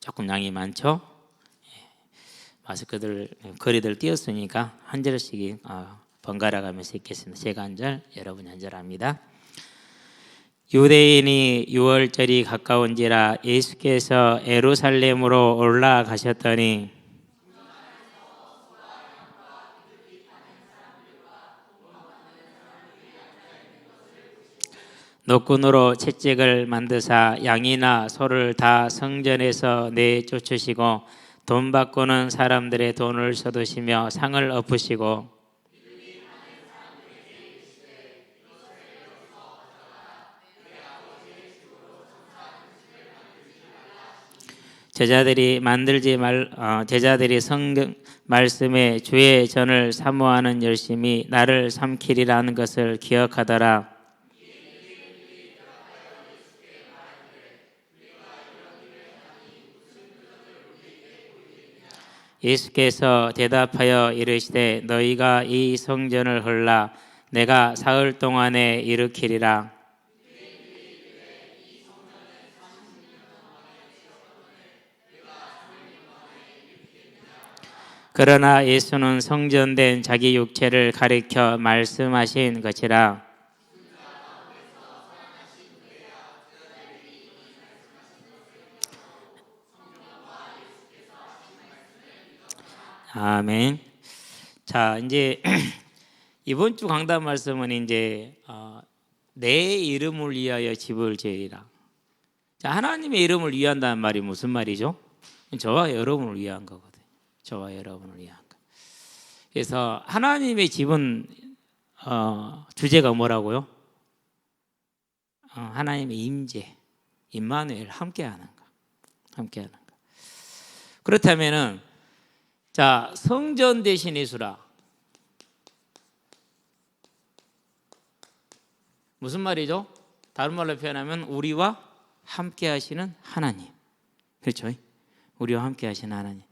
조금 양이 많죠? 마스크들 거리들 띄었으니까 한 절씩 번갈아 가면서 읽겠습니다. 제가 한 절, 여러분이 한 절 합니다. 유대인이 유월절이 가까운지라 예수께서 예루살렘으로 올라가셨더니 노끈으로 채찍을 만드사 양이나 소를 다 성전에서 내쫓으시고 돈 바꾸는 사람들의 돈을 쏟으시며 상을 엎으시고 제자들이 성경 말씀에 주의 전을 사모하는 열심이 나를 삼키리라는 것을 기억하더라. 예수께서 대답하여 이르시되 너희가 이 성전을 헐라 내가 사흘 동안에 일으키리라. 그러나 예수는 성전된 자기 육체를 가리켜 말씀하신 것이라. 아멘. 자, 이제 이번 주 강단 말씀은 이제 내 이름을 위하여 집을 지으리라. 자, 하나님의 이름을 위한다는 말이 무슨 말이죠? 저와 여러분을 위한 거거든요. 저와 여러분을 위한 거. 그래서 하나님의 집은 주제가 뭐라고요? 하나님의 임재, 임마누엘 함께하는 거, 함께하는 거. 그렇다면은 자, 성전 대신 예수라. 무슨 말이죠? 다른 말로 표현하면 우리와 함께 하시는 하나님. 그렇죠? 우리와 함께 하시는 하나님.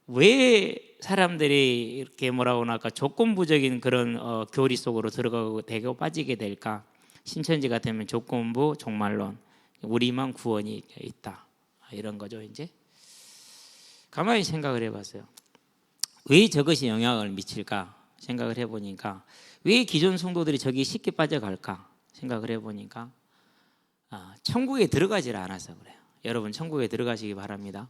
왜 사람들이 이렇게 뭐라고 할까 조건부적인 그런 교리 속으로 들어가고 대고 빠지게 될까? 신천지 같으면 조건부 종말론, 우리만 구원이 있다 이런 거죠. 이제 가만히 생각을 해봤어요. 왜 저것이 영향을 미칠까 생각을 해보니까 왜 기존 성도들이 저기 쉽게 빠져갈까 생각을 해보니까 천국에 들어가질 않아서 그래요. 여러분 천국에 들어가시기 바랍니다.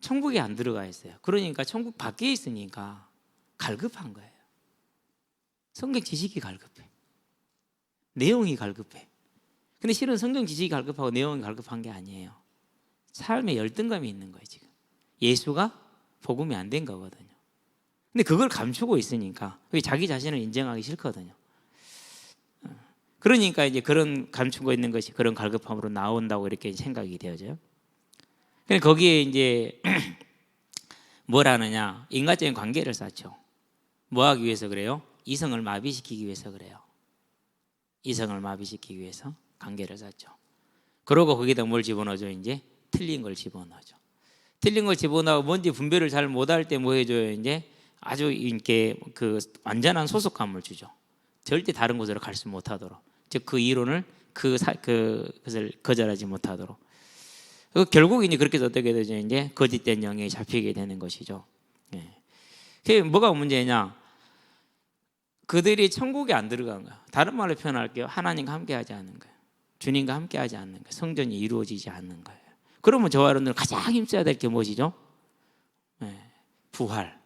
천국에 안 들어가 있어요. 그러니까 천국 밖에 있으니까 갈급한 거예요. 성경 지식이 갈급해. 내용이 갈급해. 근데 실은 성경 지식이 갈급하고 내용이 갈급한 게 아니에요. 삶에 열등감이 있는 거예요. 지금 예수가 복음이 안 된 거거든요. 근데 그걸 감추고 있으니까 자기 자신을 인정하기 싫거든요. 그러니까 이제 그런 감추고 있는 것이 그런 갈급함으로 나온다고 이렇게 생각이 되어져요. 근데 거기에 이제 뭘 하느냐? 인간적인 관계를 쌓죠. 뭐 하기 위해서 그래요? 이성을 마비시키기 위해서 그래요. 이성을 마비시키기 위해서 관계를 쌓죠. 그러고 거기다 뭘 집어넣어줘? 이제 틀린 걸 집어넣어줘. 틀린 걸 집어넣고 뭔지 분별을 잘 못할 때 뭐 해줘요? 이제 아주 이렇게 그 완전한 소속감을 주죠. 절대 다른 곳으로 갈 수 못하도록. 즉 그 이론을 그것을 거절하지 못하도록. 결국 이제 그렇게 해서 어떻게 되죠? 이제 거짓된 영에 잡히게 되는 것이죠. 그게 뭐가 문제냐? 그들이 천국에 안 들어간 거야. 다른 말로 표현할게요. 하나님과 함께하지 않는 거예요. 주님과 함께하지 않는 거예요. 성전이 이루어지지 않는 거예요. 그러면 저와 여러분들 가장 힘써야 될 게 무엇이죠? 부활,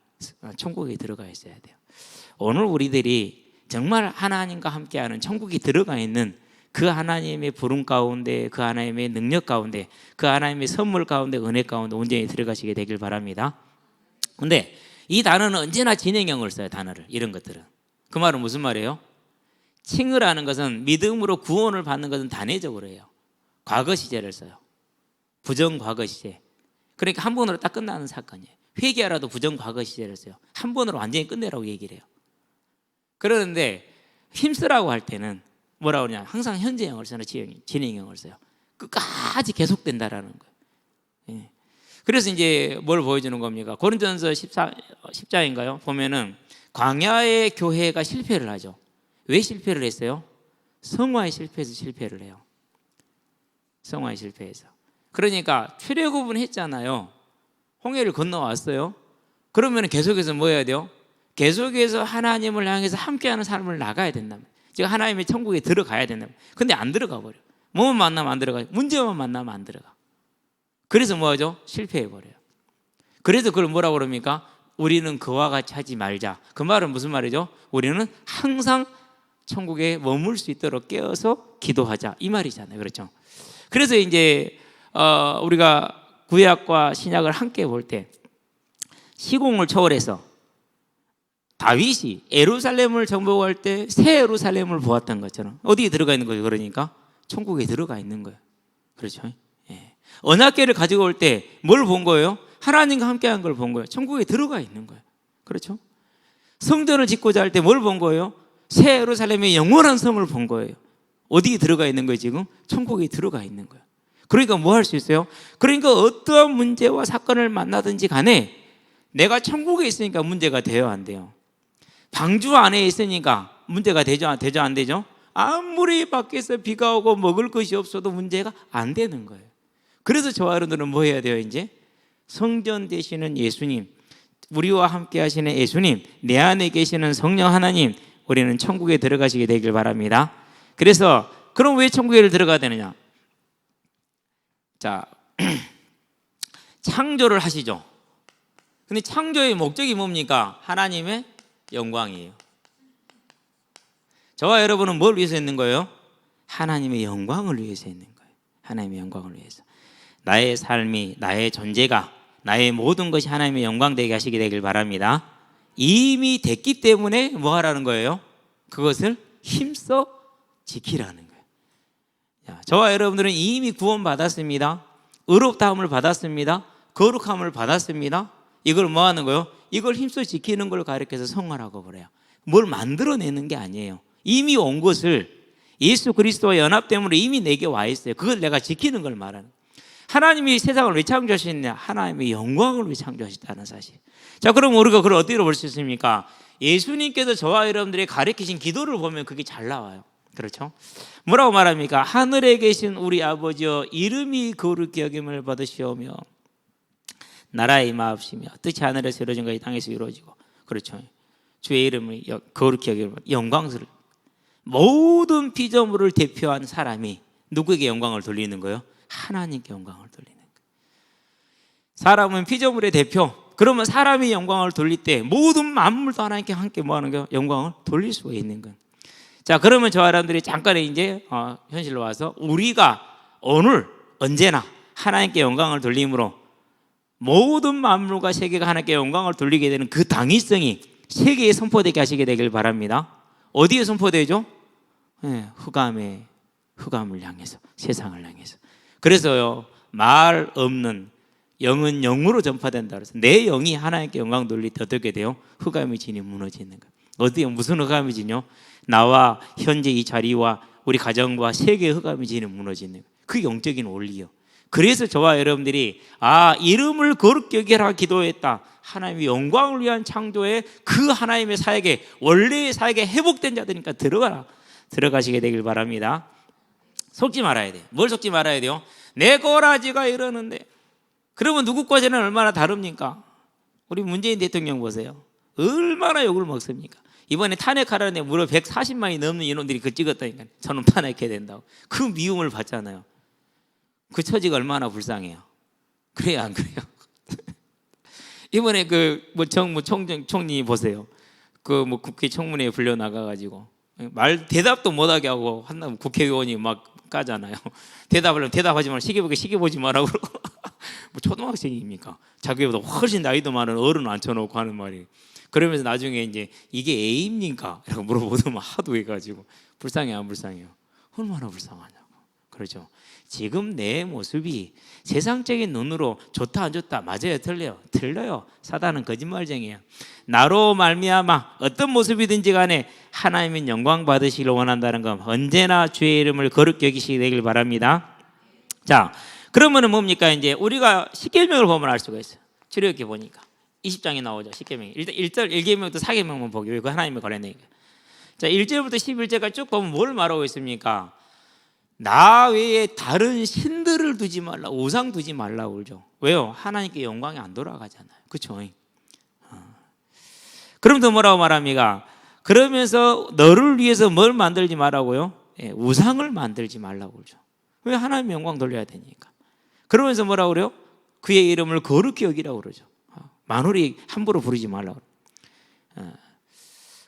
천국에 들어가 있어야 돼요. 오늘 우리들이 정말 하나님과 함께하는 천국에 들어가 있는 그 하나님의 부름 가운데, 그 하나님의 능력 가운데, 그 하나님의 선물 가운데, 은혜 가운데 온전히 들어가시게 되길 바랍니다. 근데 이 단어는 언제나 진행형을 써요. 단어를, 이런 것들은. 그 말은 무슨 말이에요? 칭의라는 것은 믿음으로 구원을 받는 것은 단회적으로 해요. 과거 시제를 써요. 부정 과거 시제. 그러니까 한 번으로 딱 끝나는 사건이에요. 회개하라도 부정 과거 시제를 써요. 한 번으로 완전히 끝내라고 얘기를 해요. 그러는데 힘쓰라고 할 때는 뭐라고 그러냐? 항상 현재형을 써요. 진행형을 써요. 끝까지 계속된다라는 거예요. 그래서 이제 뭘 보여주는 겁니까? 고린도전서 10장인가요? 보면은 광야의 교회가 실패를 하죠. 왜 실패를 했어요? 성화에 실패해서 실패를 해요. 성화에 실패해서. 그러니까 출애굽은 했잖아요. 홍해를 건너왔어요. 그러면 계속해서 뭐 해야 돼요? 계속해서 하나님을 향해서 함께하는 삶을 나가야 된다. 지금 하나님의 천국에 들어가야 된다. 근데 안 들어가 버려. 뭐만 만나면 안 들어가. 문제만 만나면 안 들어가. 그래서 뭐하죠? 실패해 버려요. 그래서 그걸 뭐라고 그럽니까? 우리는 그와 같이 하지 말자. 그 말은 무슨 말이죠? 우리는 항상 천국에 머물 수 있도록 깨어서 기도하자, 이 말이잖아요. 그렇죠? 그래서 이제 우리가 구약과 신약을 함께 볼 때 시공을 초월해서 다윗이 예루살렘을 정복할 때 새 예루살렘을 보았던 것처럼 어디에 들어가 있는 거예요? 그러니까 천국에 들어가 있는 거예요. 그렇죠? 예. 언약궤를 가지고 올 때 뭘 본 거예요? 하나님과 함께한 걸 본 거예요. 천국에 들어가 있는 거예요. 그렇죠? 성전을 짓고자 할 때 뭘 본 거예요? 새 예루살렘의 영원한 성을 본 거예요. 어디에 들어가 있는 거예요? 지금 천국에 들어가 있는 거예요. 그러니까 뭐 할 수 있어요? 그러니까 어떠한 문제와 사건을 만나든지 간에 내가 천국에 있으니까 문제가 돼요, 안 돼요? 방주 안에 있으니까 문제가 되죠, 안 되죠? 아무리 밖에서 비가 오고 먹을 것이 없어도 문제가 안 되는 거예요. 그래서 저와 여러분들은 뭐 해야 돼요? 이제 성전 되시는 예수님, 우리와 함께 하시는 예수님, 내 안에 계시는 성령 하나님, 우리는 천국에 들어가시게 되길 바랍니다. 그래서 그럼 왜 천국에 들어가야 되느냐? 자, 창조를 하시죠. 근데 창조의 목적이 뭡니까? 하나님의 영광이에요. 저와 여러분은 뭘 위해서 있는 거예요? 하나님의 영광을 위해서 있는 거예요. 하나님의 영광을 위해서. 나의 삶이, 나의 존재가, 나의 모든 것이 하나님의 영광 되게 하시게 되길 바랍니다. 이미 됐기 때문에 뭐 하라는 거예요? 그것을 힘써 지키라는 거예요. 자, 저와 여러분들은 이미 구원받았습니다. 의롭다함을 받았습니다. 거룩함을 받았습니다. 이걸 뭐 하는 거예요? 이걸 힘써 지키는 걸 가르쳐서 성화라고 그래요. 뭘 만들어내는 게 아니에요. 이미 온 것을 예수 그리스도와 연합됨으로 이미 내게 와 있어요. 그걸 내가 지키는 걸 말하는. 하나님이 세상을 왜 창조하셨냐? 하나님의 영광을 위해 창조하셨다는 사실. 자, 그럼 우리가 그걸 어디로 볼 수 있습니까? 예수님께서 저와 여러분들이 가르치신 기도를 보면 그게 잘 나와요. 그렇죠? 뭐라고 말합니까? 하늘에 계신 우리 아버지여, 이름이 거룩히 여김을 받으시오며 나라의 임하옵시며 뜻이 하늘에서 이루어진 것이 땅에서 이루어지고. 그렇죠? 주의 이름을 거룩히 여김을 영광스러운 모든 피조물을 대표한 사람이 누구에게 영광을 돌리는 거예요? 하나님께 영광을 돌리는 거예요. 사람은 피조물의 대표. 그러면 사람이 영광을 돌릴 때 모든 만물도 하나님께 함께 뭐하는 거예요? 영광을 돌릴 수가 있는 거예요. 자, 그러면 저 사람들이 잠깐 이제 현실로 와서 우리가 오늘 언제나 하나님께 영광을 돌림으로 모든 만물과 세계가 하나님께 영광을 돌리게 되는 그 당위성이 세계에 선포되게 하시게 되길 바랍니다. 어디에 선포되죠? 네, 흑암을 향해서, 세상을 향해서. 그래서요, 말 없는 영은 영으로 전파된다 그래서 내 영이 하나님께 영광 돌릴 때 어떻게 돼요? 흑암의 진이 무너지는 거예요. 어디에 무슨 흑암의 진이요? 나와 현재 이 자리와 우리 가정과 세계의 흑암의 진이 무너지는 거예요. 그 영적인 원리요. 그래서 저와 여러분들이 이름을 거룩히 여기라 기도했다. 하나님의 영광을 위한 창조에 그 하나님의 사역에 원래의 사역에 회복된 자들이니까 들어가시게 되길 바랍니다. 속지 말아야 돼요. 뭘 속지 말아야 돼요? 내 꼬라지가 이러는데. 그러면 누구 꼬라지는 얼마나 다릅니까? 우리 문재인 대통령 보세요. 얼마나 욕을 먹습니까? 이번에 탄핵하라는데 무려 140만이 넘는 인원들이 그거 찍었다니까. 저는 탄핵해야 된다고. 그 미움을 받잖아요. 그 처지가 얼마나 불쌍해요. 그래요, 안 그래요? 이번에 총리 보세요. 국회 청문회에 불려 나가가지고 말 대답도 못하게 하고 한다면 국회의원이 막 까잖아요. 대답하지 말고 시계 보지 말라고 그러고. 뭐 초등학생입니까? 자기보다 훨씬 나이도 많은 어른 앉혀놓고 하는 말이. 그러면서 나중에 이제 이게 A입니까? 라고 물어보더만 하도 해가지고 불쌍해요, 안 불쌍해요? 얼마나 불쌍하냐고. 그렇죠? 지금 내 모습이 세상적인 눈으로 좋다 안 좋다 맞아요, 틀려요? 틀려요. 사단은 거짓말쟁이에요. 나로 말미암아 어떤 모습이든지 간에 하나님은 영광 받으시기를 원한다는 것, 언제나 주의 이름을 거룩히 여기시게 되길 바랍니다. 자, 그러면은 뭡니까? 이제 우리가 십계명을 보면 알 수가 있어요. 출애굽기 보니까 20장에 나오죠. 십계명이. 일단 1계명부터 4계명만 보기. 그 하나님의 관련되니까. 자, 1절부터 11절까지 쭉 보면 뭘 말하고 있습니까? 나 외에 다른 신들을 두지 말라, 우상 두지 말라고 그러죠. 왜요? 하나님께 영광이 안 돌아가잖아요. 그렇죠? 그럼 더 뭐라고 말합니까? 그러면서 너를 위해서 뭘 만들지 말라고요? 우상을 만들지 말라고 그러죠. 왜? 하나님의 영광 돌려야 되니까. 그러면서 뭐라고 그래요? 그의 이름을 거룩히 여기라고 그러죠. 만홀히 함부로 부르지 말라고 그래요.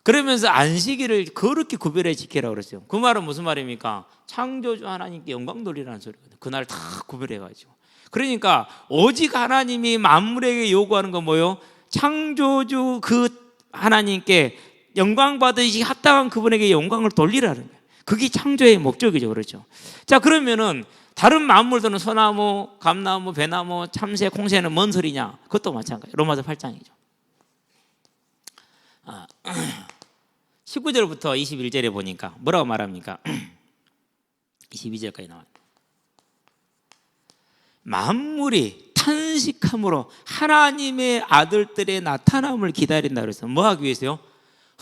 그러면서 안식일을 거룩히 구별해 지키라고 그랬어요. 그 말은 무슨 말입니까? 창조주 하나님께 영광 돌리라는 소리거든요. 그날 다 구별해가지고. 그러니까 오직 하나님이 만물에게 요구하는 건 뭐예요? 창조주 그 하나님께 영광 받으시 합당한 그분에게 영광을 돌리라는 거예요. 그게 창조의 목적이죠. 그렇죠? 자, 그러면은 다른 만물들은 소나무, 감나무, 배나무, 참새, 콩새는 뭔 소리냐? 그것도 마찬가지예요. 로마서 8장이죠. 19절부터 21절에 보니까 뭐라고 말합니까? 22절까지 나와요. 만물이 탄식함으로 하나님의 아들들의 나타남을 기다린다 그래서 뭐 하기 위해서요?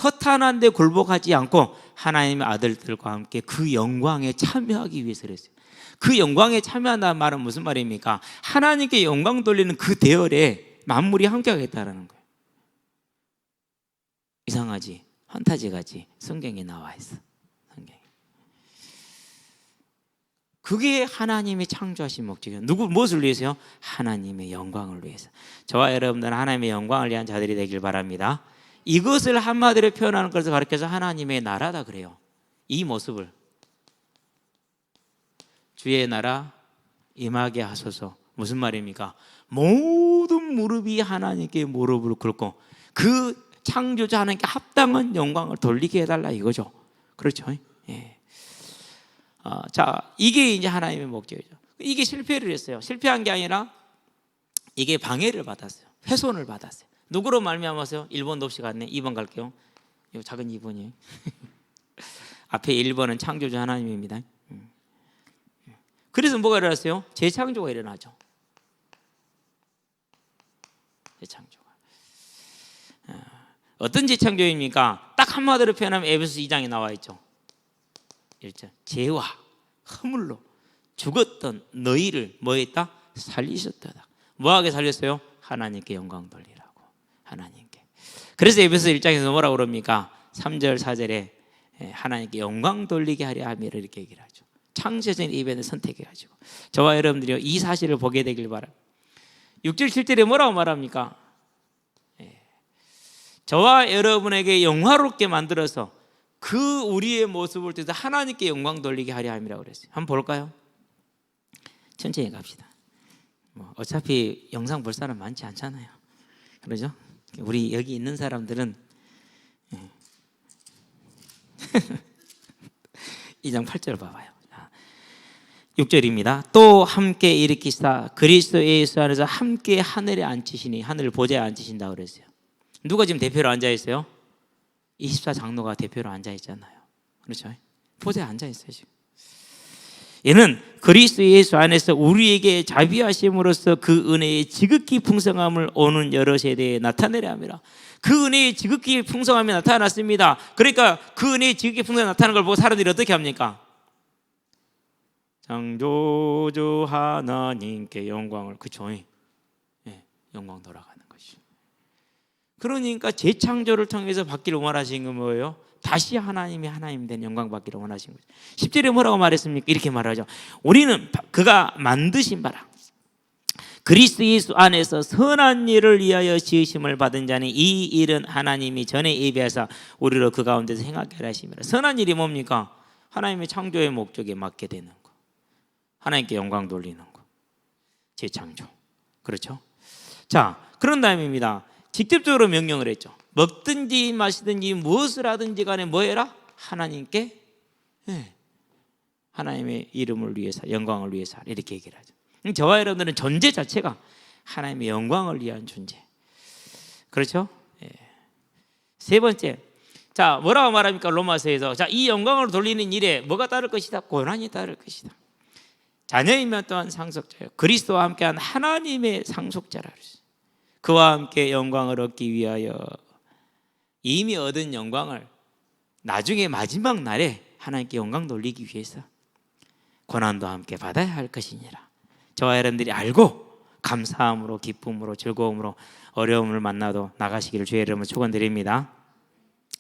허탄한 데 굴복하지 않고 하나님의 아들들과 함께 그 영광에 참여하기 위해서 그랬어요. 그 영광에 참여한다는 말은 무슨 말입니까? 하나님께 영광 돌리는 그 대열에 만물이 함께 하겠다는 거예요. 이상하지? 판타지 같이 성경에 나와 있어. 성경에. 그게 하나님이 창조하신 목적이에요. 무엇을 위해서요? 하나님의 영광을 위해서. 저와 여러분들은 하나님의 영광을 위한 자들이 되길 바랍니다. 이것을 한마디로 표현하는 것을 가르쳐서 하나님의 나라다 그래요. 이 모습을 주의 나라 임하게 하소서. 무슨 말입니까? 모든 무릎이 하나님께 무릎을 꿇고 그 창조자 하나님께 합당한 영광을 돌리게 해달라 이거죠. 그렇죠? 예. 자, 이게 이제 하나님의 목적이죠. 이게 실패를 했어요. 실패한 게 아니라 이게 방해를 받았어요. 훼손을 받았어요. 누구로 말미암아서요? 1번도 없이 갔네. 2번 갈게요. 이 작은 2번이에요. 앞에 1번은 창조주 하나님입니다. 그래서 뭐가 일어났어요? 재창조가 일어나죠. 재창조가. 어떤 재창조입니까? 딱 한마디로 표현하면 에베소 2장에 나와 있죠. 1절. 죄와 허물로 죽었던 너희를 뭐 했다? 살리셨다. 뭐하게 살렸어요? 하나님께 영광 돌리라고. 하나님께. 그래서 에베소 1장에서 뭐라고 그럽니까? 3절 4절에 하나님께 영광 돌리게 하려 함이라 이렇게 얘기를 하죠. 창조적인 이벤트를 선택해가지고 저와 여러분들이 이 사실을 보게 되길 바랍니다. 6절 7절에 뭐라고 말합니까? 저와 여러분에게 영화롭게 만들어서 그 우리의 모습을 통해서 하나님께 영광 돌리게 하려 함이라고 그랬어요. 한번 볼까요? 천천히 갑시다. 어차피 영상 볼 사람 많지 않잖아요. 그러죠? 우리 여기 있는 사람들은 2장 8절 봐봐요. 6절입니다. 또 함께 일으키사 그리스도 예수 안에서 함께 하늘에 앉히시니 하늘 보좌에 앉히신다고 그랬어요. 누가 지금 대표로 앉아 있어요? 24장로가 대표로 앉아 있잖아요. 그렇죠? 보좌에 앉아 있어요 지금. 얘는 그리스도 예수 안에서 우리에게 자비하심으로써 그 은혜의 지극히 풍성함을 오는 여러 세대에 나타내려 함이라. 그 은혜의 지극히 풍성함이 나타났습니다. 그러니까 그 은혜의 지극히 풍성함이 나타나는 걸 보고 사람들이 어떻게 합니까? 창조주 하나님께 영광을, 그쵸? 영광 돌아가는 것이죠. 그러니까 재창조를 통해서 받기를 원하신 건 뭐예요? 다시 하나님이 하나님 된 영광 받기를 원하신 거죠. 10절에 뭐라고 말했습니까? 이렇게 말하죠. 우리는 그가 만드신 바라 그리스도 예수 안에서 선한 일을 위하여 지으심을 받은 자니 이 일은 하나님이 전에 예비하사 우리로 그 가운데서 행하게 하심이라. 선한 일이 뭡니까? 하나님의 창조의 목적에 맞게 되는 거, 하나님께 영광 돌리는 거, 재창조. 그렇죠? 자, 그런 다음입니다. 직접적으로 명령을 했죠. 먹든지 마시든지 무엇을 하든지 간에 뭐 해라? 하나님께, 하나님의 이름을 위해서, 영광을 위해서 이렇게 얘기를 하죠. 저와 여러분들은 존재 자체가 하나님의 영광을 위한 존재. 그렇죠? 세 번째, 자, 뭐라고 말합니까? 로마서에서. 자, 이 영광을 돌리는 일에 뭐가 따를 것이다? 고난이 따를 것이다. 자녀이면 또한 상속자요, 그리스도와 함께한 하나님의 상속자라 그랬어요. 그와 함께 영광을 얻기 위하여 이미 얻은 영광을 나중에 마지막 날에 하나님께 영광 돌리기 위해서 고난도 함께 받아야 할 것이니라. 저와 여러분들이 알고 감사함으로, 기쁨으로, 즐거움으로 어려움을 만나도 나가시기를 주의 이름으로 축원드립니다.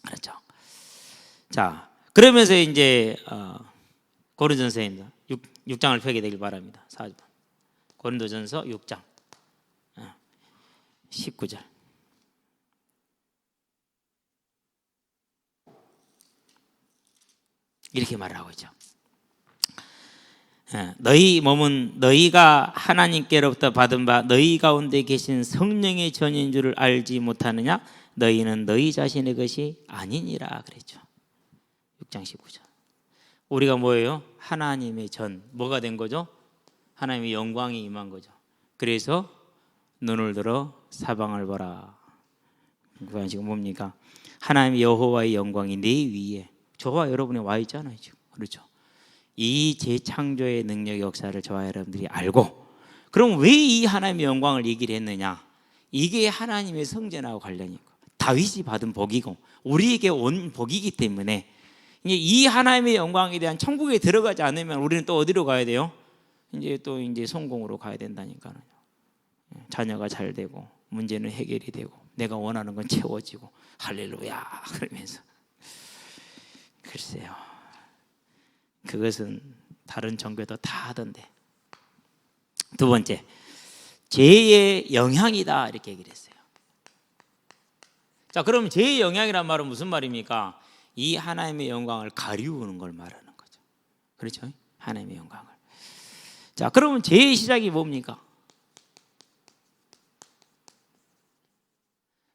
그렇죠. 자, 그러면서 이제 고린도전서입니다. 6장을 펴게 되길 바랍니다. 4번. 고린도전서 6장 19절. 이렇게 말을 하고 있죠. 너희 몸은 너희가 하나님께로부터 받은 바 너희 가운데 계신 성령의 전인 줄을 알지 못하느냐? 너희는 너희 자신의 것이 아니니라 그랬죠. 6장 19절. 우리가 뭐예요? 하나님의 전. 뭐가 된 거죠? 하나님의 영광이 임한 거죠. 그래서 눈을 들어 사방을 보라. 그건 지금 뭡니까? 하나님 여호와의 영광이 내 위에, 저와 여러분이 와 있잖아요 지금. 그렇죠? 이 재창조의 능력 역사를 저와 여러분들이 알고, 그럼 왜 이 하나님의 영광을 얘기를 했느냐? 이게 하나님의 성전하고 관련이 있고 다윗이 받은 복이고 우리에게 온 복이기 때문에 이 하나님의 영광에 대한 천국에 들어가지 않으면 우리는 또 어디로 가야 돼요? 이제 성공으로 가야 된다니까요. 자녀가 잘 되고 문제는 해결이 되고 내가 원하는 건 채워지고 할렐루야 그러면서. 글쎄요, 그것은 다른 종교도 다 하던데. 두 번째, 죄의 영향이다 이렇게 얘기를 했어요. 자, 그럼 죄의 영향이란 말은 무슨 말입니까? 이 하나님의 영광을 가리우는 걸 말하는 거죠. 그렇죠? 하나님의 영광을. 자, 그러면 죄의 시작이 뭡니까?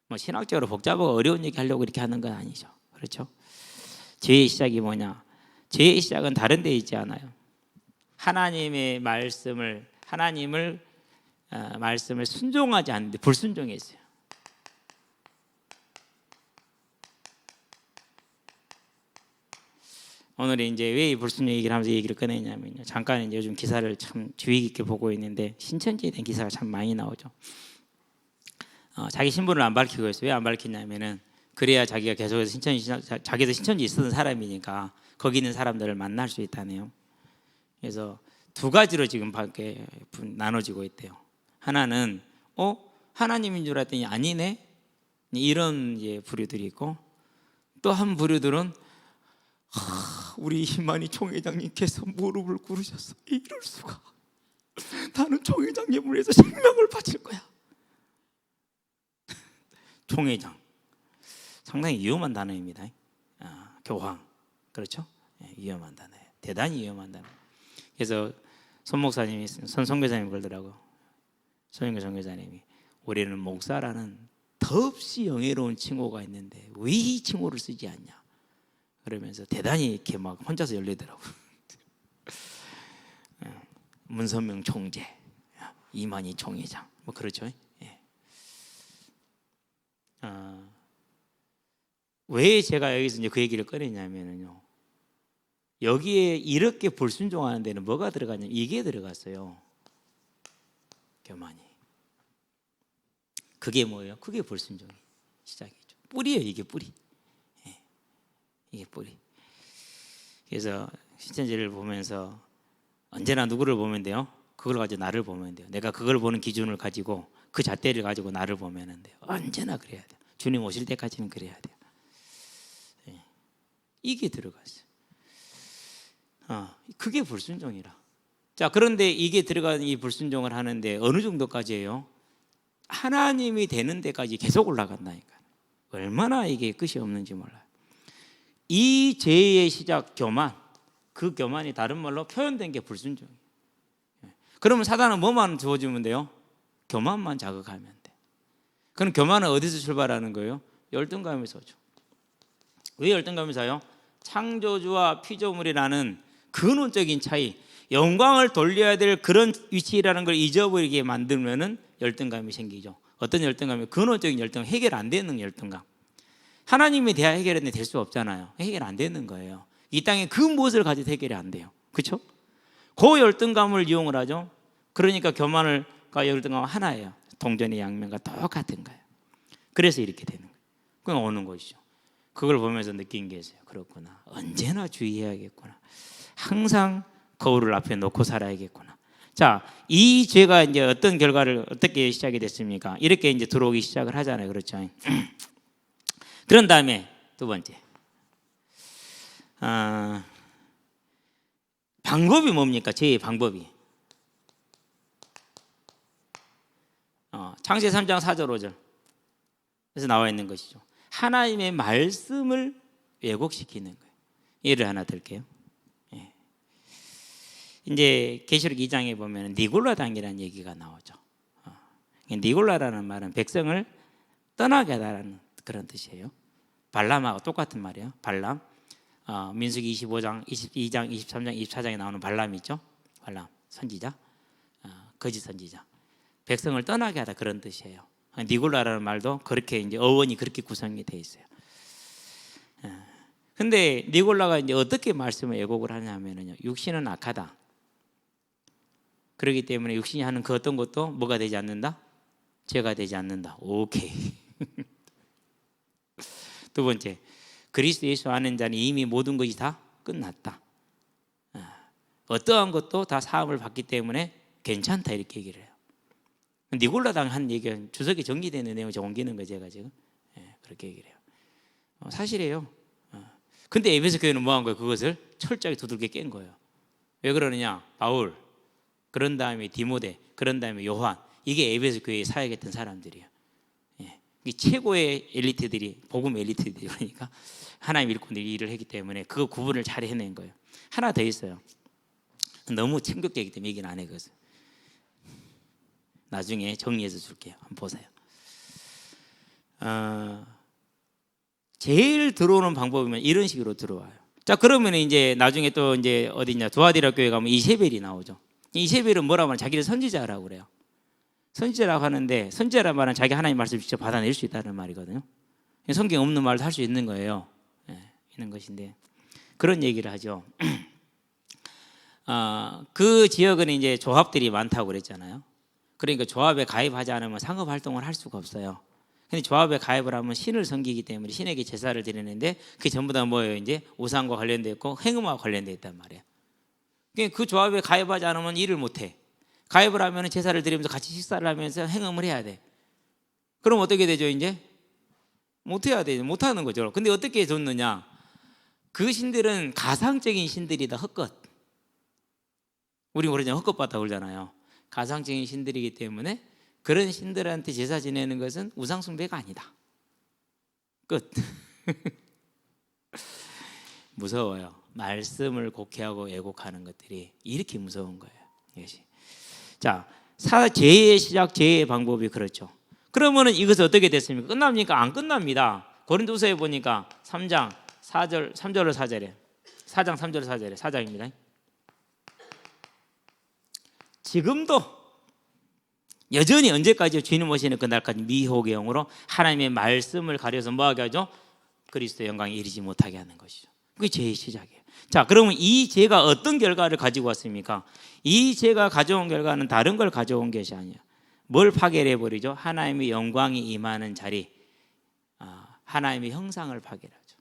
뭐 신학적으로 복잡하고 어려운 얘기 하려고 이렇게 하는 건 아니죠. 그렇죠? 죄의 시작이 뭐냐? 죄의 시작은 다른 데 있지 않아요. 하나님의 말씀을 순종하지 않는데 불순종했어요. 오늘 이제 왜 불순종 얘기를 하면서 얘기를 꺼내냐면요. 잠깐 이제 요즘 기사를 참 주의 깊게 보고 있는데 신천지에 대한 기사가 참 많이 나오죠. 자기 신분을 안 밝히고 있어요. 왜 안 밝히냐면은 그래야 자기가 계속해서 자기도 신천지에 있었던 사람이니까 거기 있는 사람들을 만날 수 있다네요. 그래서 두 가지로 지금 밖에 나눠지고 있대요. 하나는 하나님인 줄 알았더니 아니네 이런 이제 부류들이 있고, 또 한 부류들은 우리 희만이 총회장님께서 무릎을 꿇으셨어. 이럴 수가. 나는 총회장님을 위해서 생명을 바칠 거야. 총회장 상당히 위험한 단어입니다. 교황, 그렇죠? 위험한 단어예요. 대단히 위험한 단어. 그래서 손 목사님이, 손 선교사님이 그러더라고. 손영교 선교사님이 우리는 목사라는 더없이 영예로운 칭호가 있는데 왜 이 칭호를 쓰지 않냐? 그러면서 대단히 이렇게 막 혼자서 열리더라고. 문선명 총재, 이만희 총회장, 뭐 그렇죠. 왜 제가 여기서 이제 그 얘기를 꺼냈냐면요, 여기에 이렇게 불순종하는 데는 뭐가 들어가냐면 이게 들어갔어요. 교만이. 그게 뭐예요? 그게 불순종의 시작이죠. 뿌리예요. 이게 뿌리. 이게 뿌리. 그래서 신천지를 보면서 언제나 누구를 보면 돼요? 그걸 가지고 나를 보면 돼요. 내가 그걸 보는 기준을 가지고 그 잣대를 가지고 나를 보면 돼요. 언제나 그래야 돼요. 주님 오실 때까지는 그래야 돼요. 이게 들어갔어요. 그게 불순종이라. 자, 그런데 이게 들어간 이 불순종을 하는데 어느 정도까지예요? 하나님이 되는 데까지 계속 올라간다니까. 얼마나 이게 끝이 없는지 몰라요. 이 죄의 시작 교만, 그 교만이 다른 말로 표현된 게 불순종이에요. 그러면 사단은 뭐만 주어주면 돼요? 교만만 자극하면 돼. 그럼 교만은 어디서 출발하는 거예요? 열등감에서 오죠. 왜 열등감에서 와요? 창조주와 피조물이라는 근원적인 차이, 영광을 돌려야 될 그런 위치라는 걸 잊어버리게 만들면은 열등감이 생기죠. 어떤 열등감이? 근원적인 열등감, 해결 안 되는 열등감. 하나님에 대해 해결했는데 될 수 없잖아요. 해결 안 되는 거예요. 이 땅에 그 무엇을 가지고 해결이 안 돼요. 그렇죠? 그 열등감을 이용을 하죠. 그러니까 교만과 열등감은 하나예요. 동전의 양면과 똑같은 거예요. 그래서 이렇게 되는 거예요. 그건 오는 것이죠. 그걸 보면서 느낀 게 있어요. 그렇구나. 언제나 주의해야겠구나. 항상 거울을 앞에 놓고 살아야겠구나. 자, 이 죄가 이제 어떤 결과를 어떻게 시작이 됐습니까? 이렇게 이제 들어오기 시작을 하잖아요. 그렇죠? 그런 다음에 두 번째. 방법이 뭡니까? 죄의 방법이. 창세기 3장 4절 5절. 그래서 나와 있는 것이죠. 하나님의 말씀을 왜곡시키는 거예요. 예를 하나 들게요. 예. 이제 계시록 2장에 보면 니골라당이라는 얘기가 나오죠. 니골라라는 말은 백성을 떠나게 하다라는 그런 뜻이에요. 발람하고 똑같은 말이에요. 발람. 민수기 25장, 22장, 23장, 24장에 나오는 발람이 있죠. 발람 선지자, 거짓 선지자. 백성을 떠나게 하다 그런 뜻이에요. 니골라라는 말도 그렇게 이제 어원이 그렇게 구성이 돼 있어요. 근데 니골라가 이제 어떻게 말씀을 왜곡을 하냐면요. 육신은 악하다. 그렇기 때문에 육신이 하는 그 어떤 것도 뭐가 되지 않는다? 죄가 되지 않는다. 오케이. 두 번째, 그리스도 예수 아는 자는 이미 모든 것이 다 끝났다. 어떠한 것도 다 사함을 받기 때문에 괜찮다 이렇게 얘기를 해요. 니골라당 한 얘기는 주석이 정리되는 내용을 옮기는 거죠. 제가 지금 그렇게 얘기를 해요. 사실이에요. 근데 에베소 교회는 뭐 한 거예요? 그것을 철저하게 두들겨 깬 거예요. 왜 그러느냐? 바울, 그런 다음에 디모데, 그런 다음에 요한. 이게 에베소 교회에 사역했던 사람들이에요. 이 최고의 엘리트들이, 복음 엘리트들이 그러니까 하나님 일꾼들이 일을 했기 때문에 그 구분을 잘 해낸 거예요. 하나 더 있어요. 너무 충격적이기 때문에 얘기는 안 해. 그것을 나중에 정리해서 줄게요. 한번 보세요. 제일 들어오는 방법이면 이런 식으로 들어와요. 자, 그러면 이제 나중에 또 이제 어디냐, 두아디라 교회 가면 이세벨이 나오죠. 이세벨은 뭐라고 하면 자기를 선지자라고 그래요. 선지자라고 하는데, 선지자란 말은 자기 하나님 말씀을 직접 받아낼 수 있다는 말이거든요. 성경에 없는 말도 할 수 있는 거예요. 있는 것인데 그런 얘기를 하죠. 그 지역은 이제 조합들이 많다고 그랬잖아요. 그러니까 조합에 가입하지 않으면 상업 활동을 할 수가 없어요. 근데 조합에 가입을 하면 신을 섬기기 때문에 신에게 제사를 드리는데 그게 전부 다 뭐예요? 이제 우상과 관련되어 있고 행음과 관련되어 있단 말이에요. 그러니까 그 조합에 가입하지 않으면 일을 못해. 가입을 하면 제사를 드리면서 같이 식사를 하면서 행음을 해야 돼. 그럼 어떻게 되죠? 이제 못해야 되죠. 못하는 거죠. 근데 어떻게 줬느냐? 그 신들은 가상적인 신들이다. 헛것. 우리 그러잖아요. 헛것 봤다 그러잖아요. 가상적인 신들이기 때문에 그런 신들한테 제사 지내는 것은 우상숭배가 아니다. 끝. 무서워요. 말씀을 곡해하고 왜곡하는 것들이 이렇게 무서운 거예요. 이것이. 자, 죄의 시작, 죄의 방법이 그렇죠. 그러면은 이것은 어떻게 됐습니까? 끝납니까? 안 끝납니다. 고린도서에 보니까 3장 4절, 3절로 4절에 4장 3절 4절에 4장입니다. 지금도 여전히 언제까지 주님 오시는 그날까지 미혹의 영으로 하나님의 말씀을 가려서 뭐하게 하죠? 그리스도의 영광에 이르지 못하게 하는 것이죠. 그게 죄의 시작이에요. 자, 그러면 이 죄가 어떤 결과를 가지고 왔습니까? 이 죄가 가져온 결과는 다른 걸 가져온 것이 아니에요. 뭘 파괴해버리죠? 하나님의 영광이 임하는 자리, 하나님의 형상을 파괴하죠.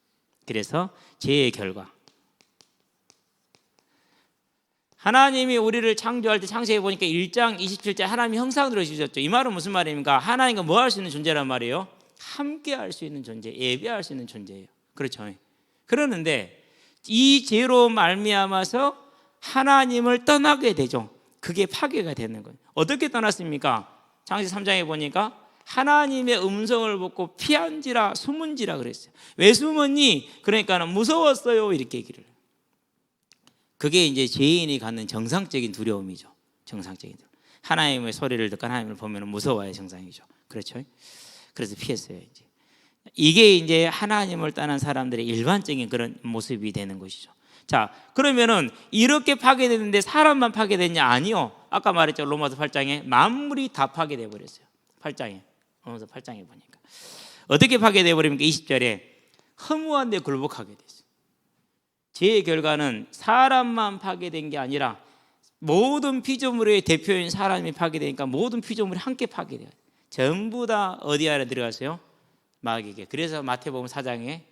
그래서 죄의 결과, 하나님이 우리를 창조할 때 창세해 보니까 1장 27절 하나님의 형상으로 지으셨죠. 이 말은 무슨 말입니까? 하나님과 뭐 할 수 있는 존재란 말이에요? 함께 할 수 있는 존재, 예배할 수 있는 존재예요. 그렇죠. 그러는데 이 죄로 말미암아서 하나님을 떠나게 되죠. 그게 파괴가 되는 거예요. 어떻게 떠났습니까? 창세기 3장에 보니까 하나님의 음성을 듣고 피한지라 숨은지라 그랬어요. 왜 숨었니? 그러니까 무서웠어요 이렇게 얘기를 해요. 그게 이제 죄인이 갖는 정상적인 두려움이죠. 정상적인 두려움. 하나님의 소리를 듣고 하나님을 보면 무서워야 정상이죠. 그렇죠? 그래서 피했어요. 이게 이제 하나님을 떠난 사람들의 일반적인 그런 모습이 되는 것이죠. 자, 그러면은 이렇게 파괴되는데 사람만 파괴됐냐? 아니요. 아까 말했죠. 로마서 8장에 만물이 다 파괴돼 버렸어요. 8장에. 로마서 8장에 보니까 어떻게 파괴돼 버립니까? 20절에 허무한 데 굴복하게 됐어요. 죄의 결과는 사람만 파괴된 게 아니라 모든 피조물의 대표인 사람이 파괴되니까 모든 피조물이 함께 파괴돼요. 전부 다 어디 안에 들어갔어요? 마귀에게. 그래서 마태복음 4장에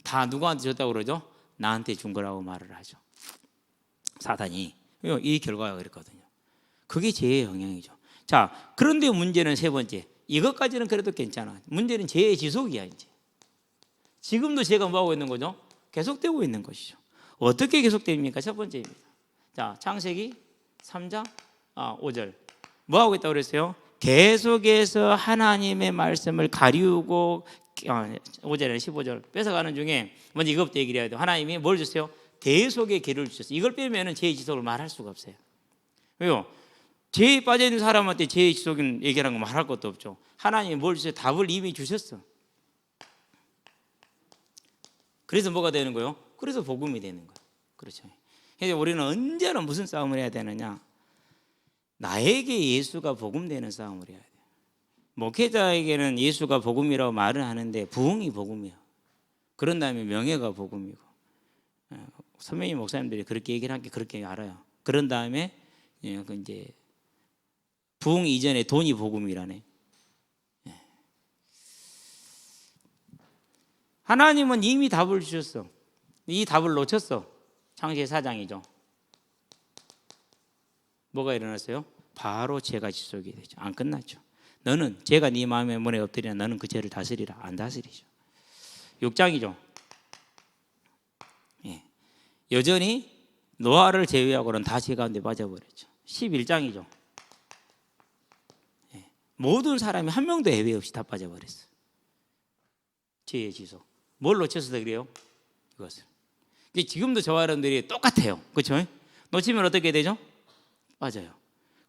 다 누구한테 줬다고 그러죠? 나한테 준 거라고 말을 하죠. 사단이 이 결과가 그랬거든요. 그게 죄의 영향이죠. 자, 그런데 문제는 세 번째. 이것까지는 그래도 괜찮아. 문제는 죄의 지속이야. 이제 지금도 죄가 뭐하고 있는 거죠? 계속되고 있는 것이죠. 어떻게 계속됩니까? 첫 번째입니다. 자, 창세기 3장 5절 뭐하고 있다고 그랬어요? 계속해서 하나님의 말씀을 가리우고 5절에는 15절 뺏어가는 중에 먼저 이것부터 얘기를 해야 돼요. 하나님이 뭘 주세요? 대속의 길을 주셨어요. 이걸 빼면 죄의 지속을 말할 수가 없어요. 왜요? 죄에 빠져있는 사람한테 죄의 지속인 얘기라는 거 말할 것도 없죠. 하나님이 뭘 주세요? 답을 이미 주셨어. 그래서 뭐가 되는 거예요? 그래서 복음이 되는 거예요. 그렇죠. 그래서 우리는 언제나 무슨 싸움을 해야 되느냐? 나에게 예수가 복음되는 싸움을 해야 돼요. 목회자에게는 예수가 복음이라고 말을 하는데 부흥이 복음이야. 그런 다음에 명예가 복음이고, 선배님 목사님들이 그렇게 얘기를 한 게 그렇게 알아요. 그런 다음에 이제 부흥 이전에 돈이 복음이라네. 하나님은 이미 답을 주셨어. 이 답을 놓쳤어. 창세기 4장이죠. 뭐가 일어났어요? 바로 죄가 지속이 되죠. 안 끝났죠. 너는 죄가 네 마음의 문에 엎드리나 너는 그 죄를 다스리라. 안 다스리죠. 6장이죠. 여전히 노아를 제외하고는 다 죄 가운데 빠져버렸죠. 11장이죠. 모든 사람이 한 명도 예외 없이 다 빠져버렸어. 죄의 지속. 뭘 놓쳐서 그래요? 이것을. 지금도 저와 여러분들이 똑같아요. 그렇죠? 놓치면 어떻게 되죠? 빠져요.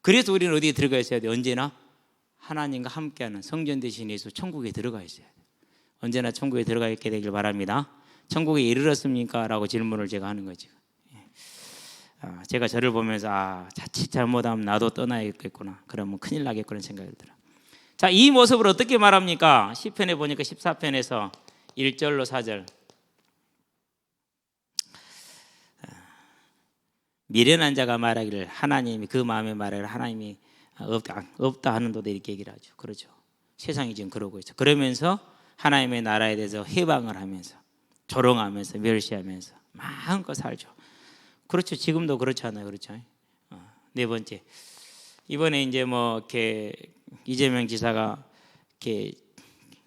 그래서 우리는 어디에 들어가 있어야 돼요? 언제나 하나님과 함께하는 성전 되신 예수 천국에 들어가 있어야 돼요. 언제나 천국에 들어가 있게 되길 바랍니다. 천국에 이르렀습니까? 라고 질문을 제가 하는 거죠. 제가 저를 보면서 자칫 잘못하면 나도 떠나야겠구나. 그러면 큰일 나겠구나 생각이 들어요. 자, 이 모습을 어떻게 말합니까? 시편에 보니까 14편에서 1절로 4절. 미련한 자가 말하기를 하나님이 그 마음에 말하기를 하나님이 없다 하는도다 이렇게 얘기를 하죠. 그렇죠. 세상이 지금 그러고 있죠. 그러면서 하나님의 나라에 대해서 해방을 하면서 조롱하면서 멸시하면서 마음껏 살죠. 그렇죠. 지금도 그렇잖아요. 그렇죠. 네 번째. 이번에 이제 이렇게 이재명 지사가 이렇게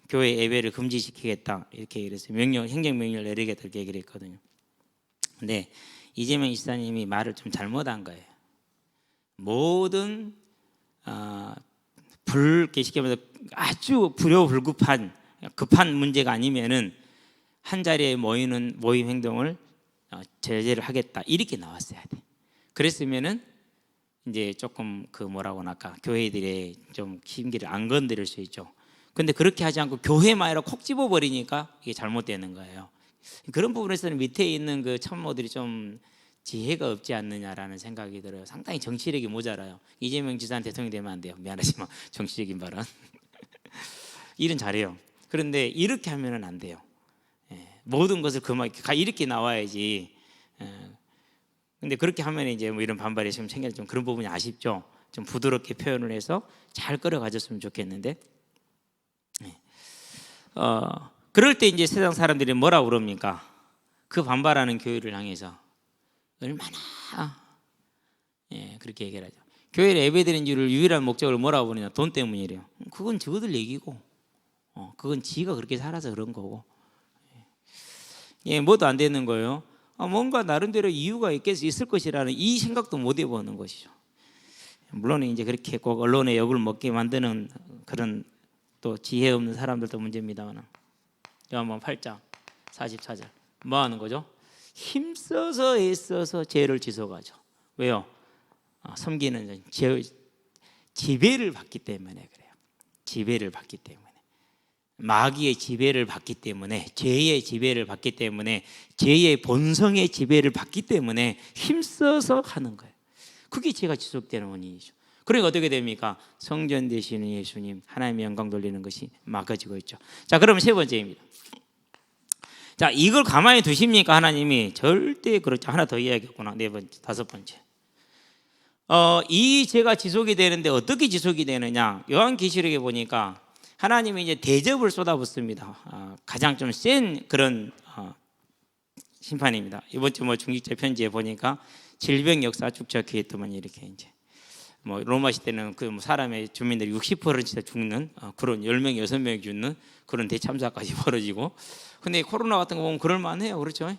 교회 예배를 금지시키겠다 이렇게 얘기했어요. 행정명령을 내리겠다 이렇게 얘기를 했거든요. 근데 이재명 지사님이 말을 좀 잘못한 거예요. 모든 불계시키면서 아주 불효불급한 급한 문제가 아니면은 한 자리에 모이는 모임 행동을 제재를 하겠다 이렇게 나왔어야 돼. 그랬으면은 이제 조금 아까 교회들의 좀 심기를 안 건드릴 수 있죠. 근데 그렇게 하지 않고 교회만이라 콕 집어버리니까 이게 잘못되는 거예요. 그런 부분에서는 밑에 있는 그 참모들이 좀 지혜가 없지 않느냐라는 생각이 들어요. 상당히 정치력이 모자라요. 이재명 지사는 대통령이 되면 안 돼요. 미안하지만 정치적인 발언. 일은 잘해요. 그런데 이렇게 하면은 안 돼요. 모든 것을 이렇게 나와야지. 근데 그렇게 하면 이제 이런 반발이 지금 생겨서 좀 그런 부분이 아쉽죠. 좀 부드럽게 표현을 해서 잘 끌어가졌으면 좋겠는데. 그럴 때 이제 세상 사람들이 뭐라고 그럽니까? 그 반발하는 교회를 향해서 얼마나 그렇게 얘기를 하죠. 교회를 예배드리는 줄을 유일한 목적을 뭐라고 보느냐? 돈 때문이래요. 그건 저들 얘기고, 그건 지가 그렇게 살아서 그런 거고, 뭐도 안 되는 거예요. 뭔가 나름대로 이유가 있을 것이라는 이 생각도 못 해보는 것이죠. 물론 이제 그렇게 꼭 언론의 욕을 먹게 만드는 그런 또 지혜 없는 사람들도 문제입니다만, 요한복음 8장 44절 뭐 하는 거죠? 힘써서 애써서 죄를 지속하죠. 왜요? 섬기는 지배를 받기 때문에 그래요. 지배를 받기 때문에, 마귀의 지배를 받기 때문에, 죄의 지배를 받기 때문에, 죄의 본성의 지배를 받기 때문에 힘써서 하는 거예요. 그게 죄가 지속되는 원인이죠. 그러니까 어떻게 됩니까? 성전 되시는 예수님, 하나님의 영광 돌리는 것이 막아지고 있죠. 자, 그러면 세 번째입니다. 자, 이걸 가만히 두십니까? 하나님이 절대 그렇죠. 하나 더 이야기했구나. 네 번째, 다섯 번째. 이 죄가 지속이 되는데 어떻게 지속이 되느냐? 요한계시록에 보니까 하나님이 이제 대접을 쏟아붓습니다. 가장 좀 센 그런 심판입니다. 이번 주 중직자 편지에 보니까 질병 역사 쭉 적혀 있더만 이렇게 이제 뭐 로마 시대는 그 사람의 주민들이 60% 진짜 죽는 그런 10명 6명이 죽는 그런 대참사까지 벌어지고 근데 코로나 같은 거 보면 그럴 만해요. 그렇죠?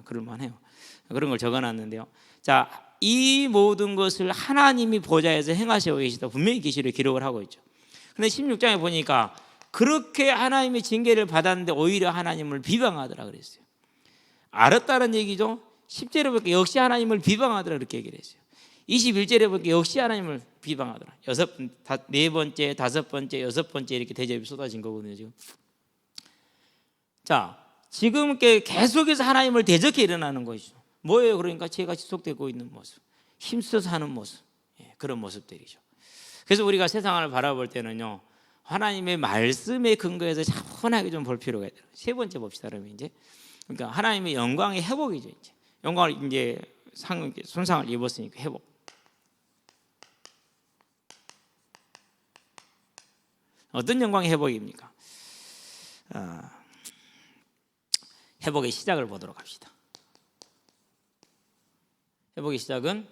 그럴 만해요. 그런 걸 적어 놨는데요. 자, 이 모든 것을 하나님이 보좌에서 행하시고 계시다 분명히 계시록 기록을 하고 있죠. 근데 16장에 보니까 그렇게 하나님의 징계를 받았는데 오히려 하나님을 비방하더라 그랬어요. 알았다는 얘기죠. 10절에 보니까 역시 하나님을 비방하더라 그렇게 얘기를 했어요. 21절에 보니까 역시 하나님을 비방하더라. 네 번째, 다섯 번째, 여섯 번째 이렇게 대접이 쏟아진 거거든요 지금. 자, 지금 계속해서 하나님을 대적해 일어나는 것이죠. 뭐예요? 그러니까 죄가 지속되고 있는 모습, 힘써서 하는 모습, 그런 모습들이죠. 그래서 우리가 세상을 바라볼 때는요, 하나님의 말씀에 근거해서 차분하게 좀 볼 필요가 있어요. 세 번째 봅시다. 그러면 이제 그러니까 하나님의 영광의 회복이죠. 이제 영광을 이제 손상을 입었으니까 회복. 어떤 영광의 회복입니까? 회복의 시작을 보도록 합시다. 회복의 시작은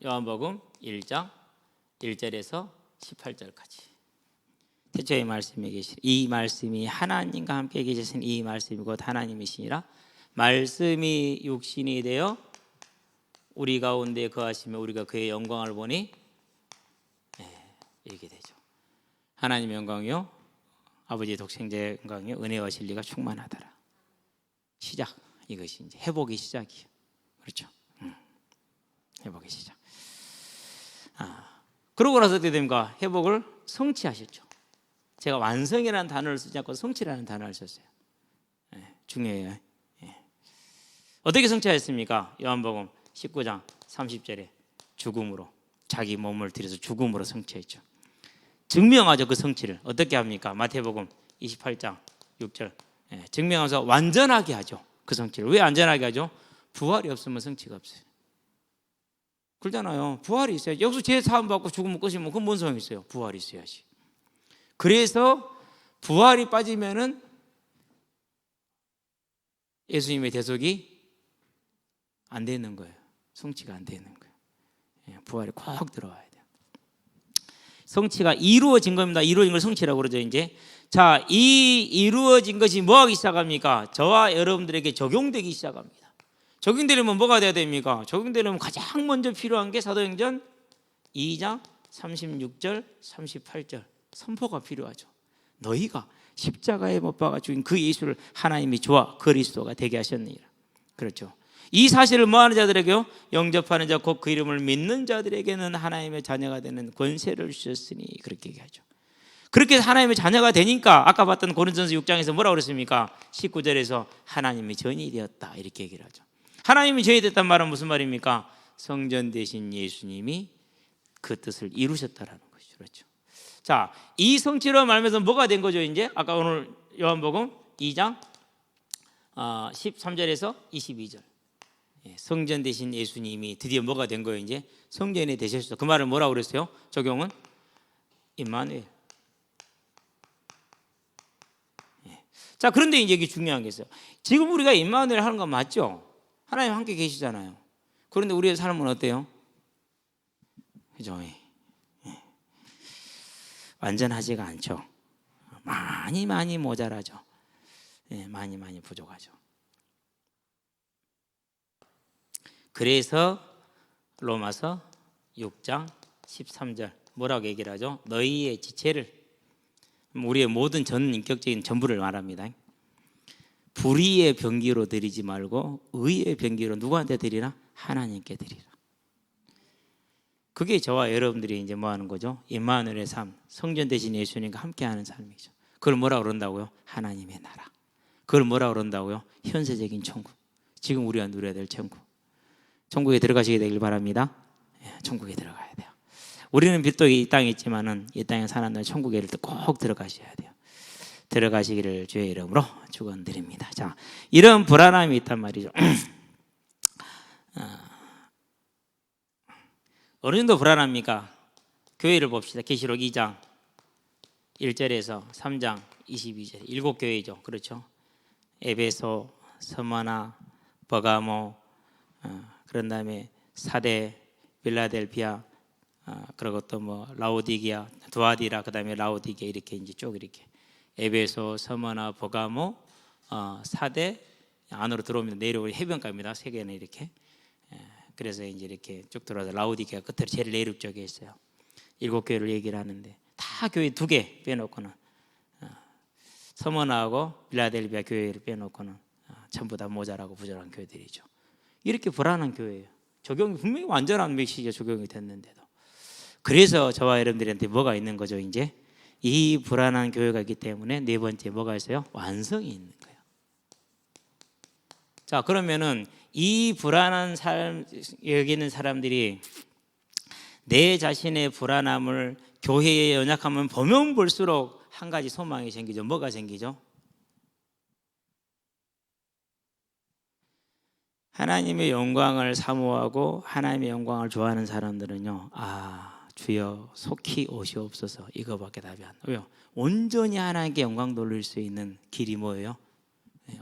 요한복음 1장 1절에서 18절까지. 태초의 말씀에 계신 이 말씀이 하나님과 함께 계신 이 말씀이 곧 하나님이시니라. 말씀이 육신이 되어 우리 가운데 거하시며 우리가 그의 영광을 보니 이렇게 되죠. 하나님의 영광이요 아버지의 독생자의 영광이요 은혜와 진리가 충만하더라. 시작. 이것이 이제 회복의 시작이에요. 그렇죠? 회복의 시작. 그러고 나서 어떻게 됩니까? 회복을 성취하셨죠. 제가 완성이라는 단어를 쓰지 않고 성취라는 단어를 썼어요. 중요해요. 어떻게 성취하였습니까? 요한복음 19장 30절에 죽음으로 자기 몸을 들여서 죽음으로 성취했죠. 증명하죠. 그 성취를 어떻게 합니까? 마태복음 28장 6절 증명하면서 완전하게 하죠. 그 성취를. 왜 완전하게 하죠? 부활이 없으면 성취가 없어요. 그러잖아요. 부활이 있어야지. 여기서 죄 사함 받고 죽으면 끝이면 그건 뭔 소용이 있어요? 부활이 있어야지. 그래서 부활이 빠지면은 예수님의 대속이 안 되는 거예요. 성취가 안 되는 거예요. 부활이 꼭 들어와야 돼요. 성취가 이루어진 겁니다. 이루어진 걸 성취라고 그러죠. 이제 자, 이 이루어진 것이 뭐 하기 시작합니까? 저와 여러분들에게 적용되기 시작합니다. 적용되려면 뭐가 돼야 됩니까? 적용되려면 가장 먼저 필요한 게 사도행전 2장 36절 38절 선포가 필요하죠. 너희가 십자가에 못 박아 죽인 그 예수를 하나님이 저와 그리스도가 되게 하셨느니라. 그렇죠. 이 사실을 뭐하는 자들에게요? 영접하는 자 곧 그 이름을 믿는 자들에게는 하나님의 자녀가 되는 권세를 주셨으니 그렇게 얘기하죠. 그렇게 해서 하나님의 자녀가 되니까 아까 봤던 고린도전서 6장에서 뭐라고 그랬습니까? 19절에서 하나님이 전이 되었다 이렇게 얘기를 하죠. 하나님이 전이 됐단 말은 무슨 말입니까? 성전 되신 예수님이 그 뜻을 이루셨다라는 것이죠. 그렇죠. 자, 이 성취로 말하면서 뭐가 된 거죠? 이제 아까 오늘 요한복음 2장 13절에서 22절 성전 되신 예수님이 드디어 뭐가 된 거예요? 이제 성전이 되셨어. 그 말을 뭐라고 그랬어요? 적용은 임마누엘. 자, 그런데 이제 이게 중요한 게 있어요. 지금 우리가 임마누엘 하는 건 맞죠? 하나님 함께 계시잖아요. 그런데 우리의 삶은 어때요? 그죠? 완전하지가 않죠. 많이 모자라죠. 많이 부족하죠. 그래서 로마서 6장 13절 뭐라고 얘기를 하죠? 너희의 지체를 우리의 모든 전 인격적인 전부를 말합니다. 불의의 병기로 드리지 말고 의의 병기로 누구한테 드리라? 하나님께 드리라. 그게 저와 여러분들이 이제 뭐 하는 거죠? 임마누엘의 삶, 성전 되신 예수님과 함께하는 삶이죠. 그걸 뭐라고 그런다고요? 하나님의 나라. 그걸 뭐라고 그런다고요? 현세적인 천국. 지금 우리가 누려야 될 천국. 천국에 들어가시게 되길 바랍니다. 천국에 들어가야 돼요. 우리는 비록 이 땅에 있지만은 이 땅에 사는 날 천국에 이를 때 꼭 들어가셔야 돼요. 들어가시기를 주의 이름으로 축원드립니다. 자, 이런 불안함이 있단 말이죠. 어느 정도 불안합니까? 교회를 봅시다. 계시록 2장 1절에서 3장 22절 7교회죠. 그렇죠? 에베소, 서머나, 버가모, 그런 다음에 사대, 빌라델피아, 그리고 또 뭐 라오디게아, 두아디라, 그다음에 라오디게아 이렇게 이제 쭉 이렇게 에베소, 서머나, 버가모, 사대 안으로 들어오면 내려오는 해변가입니다. 세 개는 이렇게. 그래서 이제 이렇게 쭉 들어와서 라오디게아 끝으로 제일 내륙 쪽에 있어요. 7교회를 얘기를 하는데 다 교회 2개 빼놓고는 서머나하고 빌라델비아 교회를 빼놓고는 전부 다 모자라고 부족한 교회들이죠. 이렇게 불안한 교회예요. 적용이 분명히 완전한 메시지가 적용이 됐는데도. 그래서 저와 여러분들한테 뭐가 있는 거죠? 이제 이 불안한 교회가 있기 때문에 네 번째 뭐가 있어요? 완성이 있는 거예요. 자, 그러면은 이 불안한 삶 여기 있는 사람들이 내 자신의 불안함을 교회에 연약하면 보면 볼수록 한 가지 소망이 생기죠. 뭐가 생기죠? 하나님의 영광을 사모하고 하나님의 영광을 좋아하는 사람들은요, 주여 속히 오시옵소서, 이거밖에 답이 안 나요. 왜요? 온전히 하나님께 영광 돌릴 수 있는 길이 뭐예요?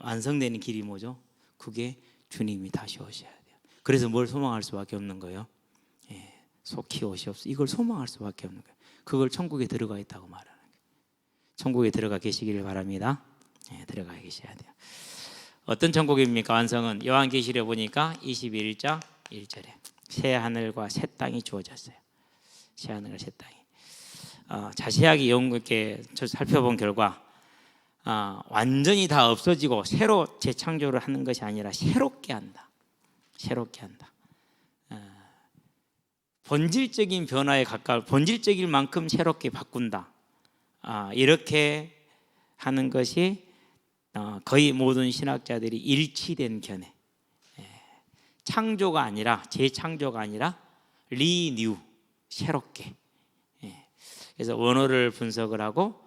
완성되는 길이 뭐죠? 그게 주님이 다시 오셔야 돼요. 그래서 뭘 소망할 수밖에 없는 거예요? 속히 오시옵소서, 이걸 소망할 수밖에 없는 거예요. 그걸 천국에 들어가 있다고 말하는 거예요. 천국에 들어가 계시기를 바랍니다. 들어가 계셔야 돼요. 어떤 천국입니까? 완성은 요한계시록에 보니까 21장 1절에 새 하늘과 새 땅이 주어졌어요. 새 하늘과 새 땅이. 자세하게 이렇게 살펴본 결과 완전히 다 없어지고 새로 재창조를 하는 것이 아니라 새롭게 한다. 새롭게 한다. 본질적인 변화에 가까울, 본질적일 만큼 새롭게 바꾼다. 이렇게 하는 것이 거의 모든 신학자들이 일치된 견해. 창조가 아니라, 재창조가 아니라 리뉴, 새롭게. 그래서 원어를 분석을 하고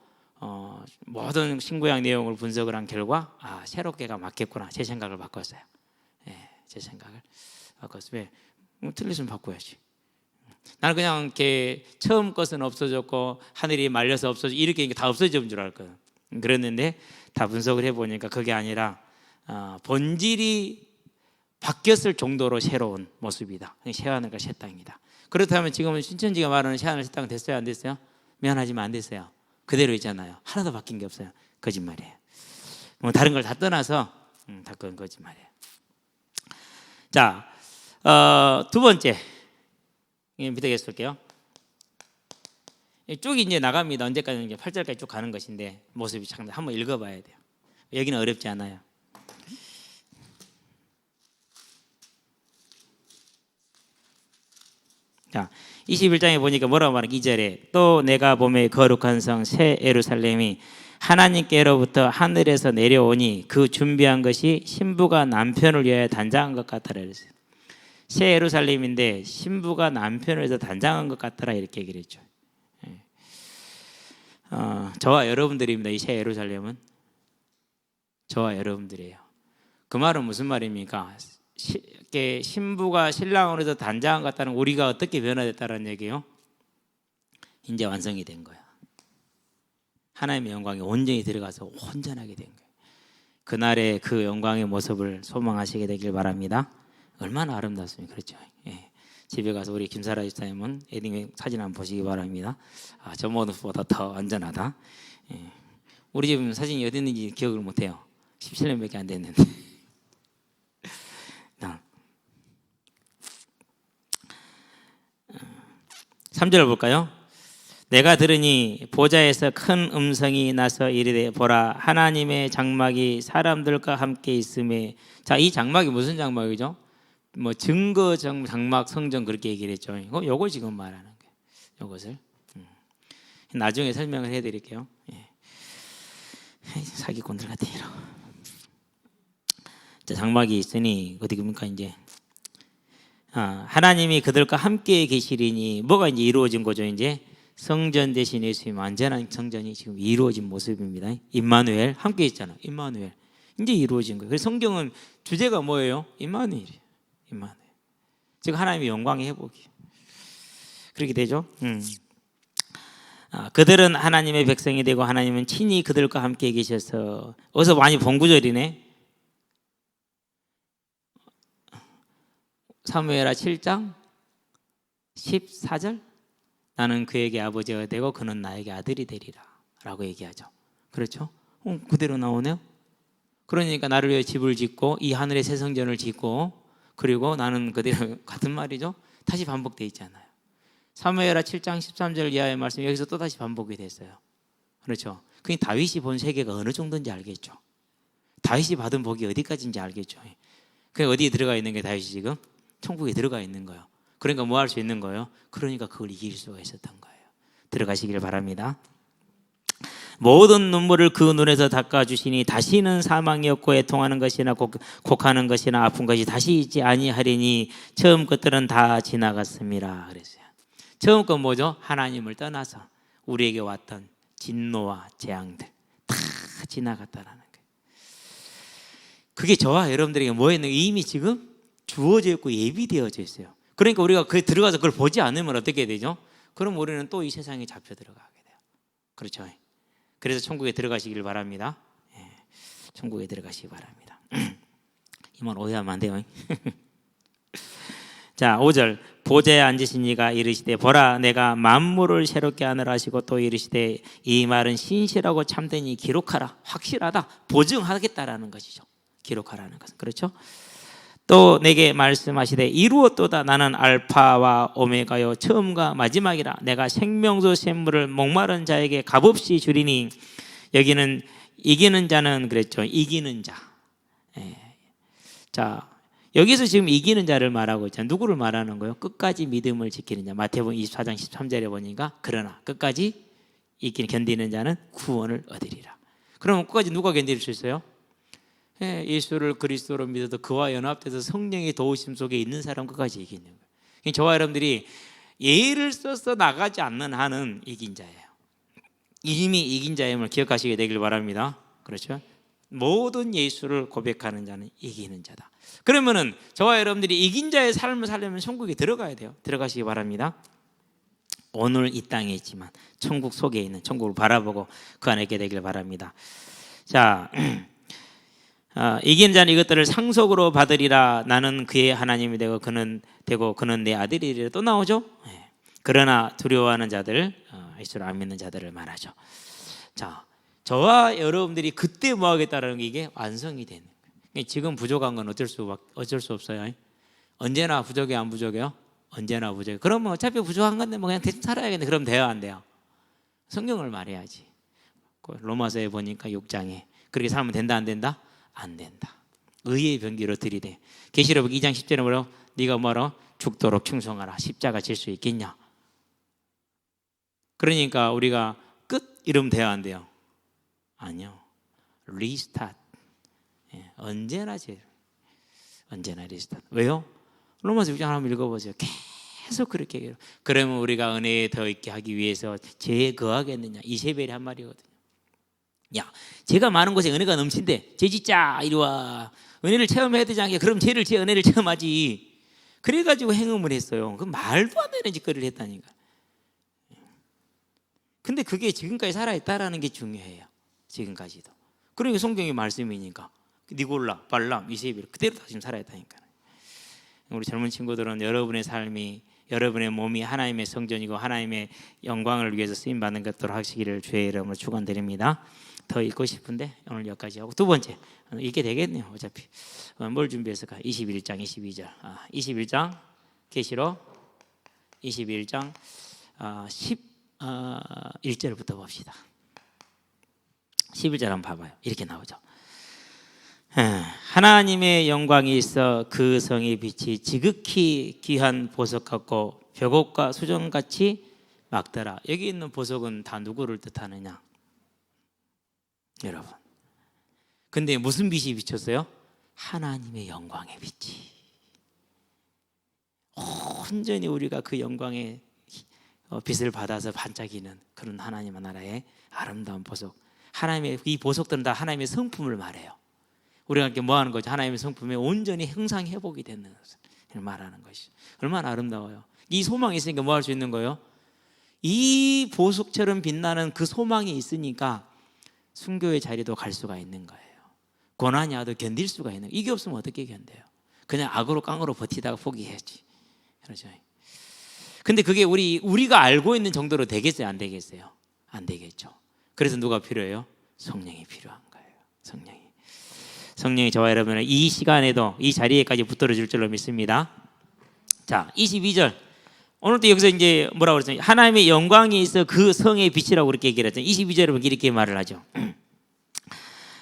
모든 신구약 내용을 분석을 한 결과 새롭게가 맞겠구나, 제 생각을 바꿨어요. 제 생각을 바꿨어요. 왜? 틀렸으면 바꿔야지. 나는 그냥 이렇게 처음 것은 없어졌고 하늘이 말려서 없어지고 이렇게 다 없어진 줄 알거든. 그랬는데 다 분석을 해보니까 그게 아니라 본질이 바뀌었을 정도로 새로운 모습이다. 새 하늘과 새 땅이다. 그렇다면 지금은 신천지가 말하는 새 하늘 새 땅 됐어요? 안 됐어요? 미안하지만 안 됐어요. 그대로 있잖아요. 하나도 바뀐 게 없어요. 거짓말이에요. 뭐 다른 걸 다 떠나서 다 그건 거짓말이에요. 자, 두 번째 밑에 계실게요. 쭉 이제 나갑니다. 언제까지 이제 8절까지 쭉 가는 것인데 모습이 참 한번 읽어봐야 돼요. 여기는 어렵지 않아요. 자, 21장에 보니까 뭐라고 말하는 2절에 또 내가 보매 거룩한 성 새 예루살렘이 하나님께로부터 하늘에서 내려오니 그 준비한 것이 신부가 남편을 위하여 단장한 것 같더라 그랬어요. 새 예루살렘인데 신부가 남편을 위해서 단장한 것 같더라 이렇게 얘기를 했죠. 저와 여러분들입니다. 이 새 예루살렘은 저와 여러분들이에요. 그 말은 무슨 말입니까? 신부가 신랑으로서 단장한 것 같다는 우리가 어떻게 변화됐다는 얘기예요? 이제 완성이 된 거야. 하나님의 영광이 온전히 들어가서 온전하게 된 거예요. 그날의 그 영광의 모습을 소망하시게 되길 바랍니다. 얼마나 아름답습니까? 그렇죠? 집에 가서 우리 김사라 집사님은 에딩 사진 한번 보시기 바랍니다. 저 모습보다 더 완전하다. 우리 집은 사진이 어디 있는지 기억을 못해요. 17년밖에 안 됐는데. 3절을 볼까요? 내가 들으니 보좌에서 큰 음성이 나서 이르되 보라 하나님의 장막이 사람들과 함께 있음에. 자, 이 장막이 무슨 장막이죠? 뭐 증거 장막 성전 그렇게 얘기를 했죠. 요거 지금 말하는 거예요. 요것을 나중에 설명을 해드릴게요. 사기꾼들 같아요. 자, 장막이 있으니 어디 뭡니까 이제 하나님이 그들과 함께 계시리니 뭐가 이제 이루어진 거죠? 이제 성전 대신 예수님 완전한 성전이 지금 이루어진 모습입니다. 임마누엘 함께 있잖아. 임마누엘 이제 이루어진 거예요. 그래서 성경은 주제가 뭐예요? 임마누엘이에요. 임마누엘. 즉 하나님의 영광의 회복이 그렇게 되죠. 그들은 하나님의 백성이 되고 하나님은 친히 그들과 함께 계셔서. 어서 많이 본 구절이네. 사무엘하 7장 14절 나는 그에게 아버지가 되고 그는 나에게 아들이 되리라 라고 얘기하죠. 그렇죠? 그대로 나오네요. 그러니까 나를 위해 집을 짓고 이 하늘의 새 성전을 짓고 그리고 나는 그대로 같은 말이죠. 다시 반복되어 있잖아요. 사무엘하 7장 13절 이하의 말씀 여기서 또다시 반복이 됐어요. 그렇죠? 그게 다윗이 본 세계가 어느 정도인지 알겠죠. 다윗이 받은 복이 어디까지인지 알겠죠. 그게 어디에 들어가 있는 게 다윗이 지금? 천국에 들어가 있는 거예요. 그러니까 뭐 할 수 있는 거예요? 그러니까 그걸 이길 수가 있었던 거예요. 들어가시길 바랍니다. 모든 눈물을 그 눈에서 닦아주시니 다시는 사망이 없고 애통하는 것이나 곡하는 것이나 아픈 것이 다시 있지 아니하리니 처음 것들은 다 지나갔습니다. 그랬어요. 처음 건 뭐죠? 하나님을 떠나서 우리에게 왔던 진노와 재앙들 다 지나갔다라는 거예요. 그게 저와 여러분들에게 뭐였는 이미 지금 주어져 있고 예비되어져 있어요. 그러니까 우리가 그 들어가서 그걸 보지 않으면 어떻게 되죠? 그럼 우리는 또 이 세상에 잡혀 들어가게 돼요. 그렇죠? 그래서 천국에 들어가시길 바랍니다. 예, 천국에 들어가시기 바랍니다. 이 말 오해하면 안 돼요. 자, 5절 보좌에 앉으신 이가 이르시되 보라 내가 만물을 새롭게 하느라 하시고 또 이르시되 이 말은 신실하고 참되니 기록하라. 확실하다. 보증하겠다라는 것이죠. 기록하라는 것은. 그렇죠? 또 내게 말씀하시되 이루었도다. 나는 알파와 오메가요 처음과 마지막이라. 내가 생명수 샘물을 목마른 자에게 값없이 주리니. 여기는 이기는 자는 그랬죠. 이기는 자. 예. 자, 여기서 지금 이기는 자를 말하고 있잖아요. 누구를 말하는 거예요? 끝까지 믿음을 지키는 자. 마태복음 24장 13절에 보니까 그러나 끝까지 견디는 자는 구원을 얻으리라. 그러면 끝까지 누가 견딜 수 있어요? 예수를 그리스도로 믿어도 그와 연합돼서 성령의 도우심 속에 있는 사람 끝까지 이기는 거예요. 저와 여러분들이 예를 써서 나가지 않는 한은 이긴 자예요. 이미 이긴 자임을 기억하시게 되길 바랍니다. 그렇죠? 모든 예수를 고백하는 자는 이기는 자다. 그러면은 저와 여러분들이 이긴 자의 삶을 살려면 천국에 들어가야 돼요. 들어가시기 바랍니다. 오늘 이 땅에 있지만 천국 속에 있는 천국을 바라보고 그 안에 있게 되길 바랍니다. 자, 이기는 자는 이것들을 상속으로 받으리라. 나는 그의 하나님이 되고 그는 내 아들이리라. 또 나오죠. 그러나 두려워하는 자들, 예수를 안 믿는 자들을 말하죠. 자, 저와 여러분들이 그때 뭐 하겠다라는 게 이게 완성이 되는 거예요. 지금 부족한 건 어쩔 수 없어요. 언제나 부족해 안 부족해요? 언제나 부족해. 그러면 어차피 부족한 건데 뭐 그냥 대충 살아야겠네. 그럼 돼요 안 돼요? 성경을 말해야지. 로마서에 보니까 6장에 그렇게 살면 된다 안 된다? 안 된다. 의의 병기로 들이대. 계시록 2장 10절에 뭐라고? 네가 뭐라? 죽도록 충성하라. 십자가 질 수 있겠냐? 그러니까 우리가 끝 이러면 돼요 안 돼요? 아니요. 리스타트. 언제나 리스타트. 왜요? 로마서 6장 한번 읽어보세요. 계속 그렇게 얘기해요. 그러면 우리가 은혜에 더 있게 하기 위해서 죄에 거하겠느냐? 이세벨이 한 말이거든요. 야, 죄가 많은 곳에 은혜가 넘친대. 죄 짓자 이리 와. 은혜를 체험해야 되지 않게? 그럼 죄 은혜를 체험하지. 그래가지고 행음을 했어요. 그 말도 안 되는 짓거리를 했다니까. 근데 그게 지금까지 살아있다라는 게 중요해요. 지금까지도. 그러니까 성경의 말씀이니까 니골라, 발람, 이세벨 그대로 다 지금 살아있다니까. 우리 젊은 친구들은 여러분의 삶이 여러분의 몸이 하나님의 성전이고 하나님의 영광을 위해서 쓰임받는 것도록 하시기를 주의 이름으로 축원드립니다. 더 읽고 싶은데 오늘 여기까지 하고 두 번째 읽게 되겠네요. 어차피 뭘 준비했을까? 21장 22절 21장 계시록 21장 11절부터 봅시다. 11절 한번 봐봐요. 이렇게 나오죠. 하나님의 영광이 있어 그 성의 빛이 지극히 귀한 보석 같고 벽옥과 수정같이 막더라. 여기 있는 보석은 다 누구를 뜻하느냐? 여러분. 근데 무슨 빛이 비쳤어요? 하나님의 영광의 빛이. 온전히 우리가 그 영광의 빛을 받아서 반짝이는 그런 하나님의 나라의 아름다운 보석. 하나님의 이 보석들은 다 하나님의 성품을 말해요. 우리가 이렇게 뭐 하는 거죠? 하나님의 성품에 온전히 형상 회복이 되는 것을 말하는 것이죠. 얼마나 아름다워요. 이 소망이 있으니까 뭐 할 수 있는 거예요? 이 보석처럼 빛나는 그 소망이 있으니까 순교의 자리도 갈 수가 있는 거예요. 고난이 와도 견딜 수가 있는 거예요. 이게 없으면 어떻게 견뎌요? 그냥 악으로 깡으로 버티다가 포기해야지. 그렇죠. 근데 그게 우리가 알고 있는 정도로 되겠어요? 안 되겠어요? 안 되겠죠. 그래서 누가 필요해요? 성령이 필요한 거예요. 성령이 저와 여러분을 이 시간에도 이 자리에까지 붙들어 줄 줄로 믿습니다. 자, 22절. 오늘도 여기서 이제 뭐라고 그랬어요? 하나님의 영광이 있어 그 성의 빛이라고 그렇게 얘기를 했잖아요. 22절에 보면 이렇게 말을 하죠.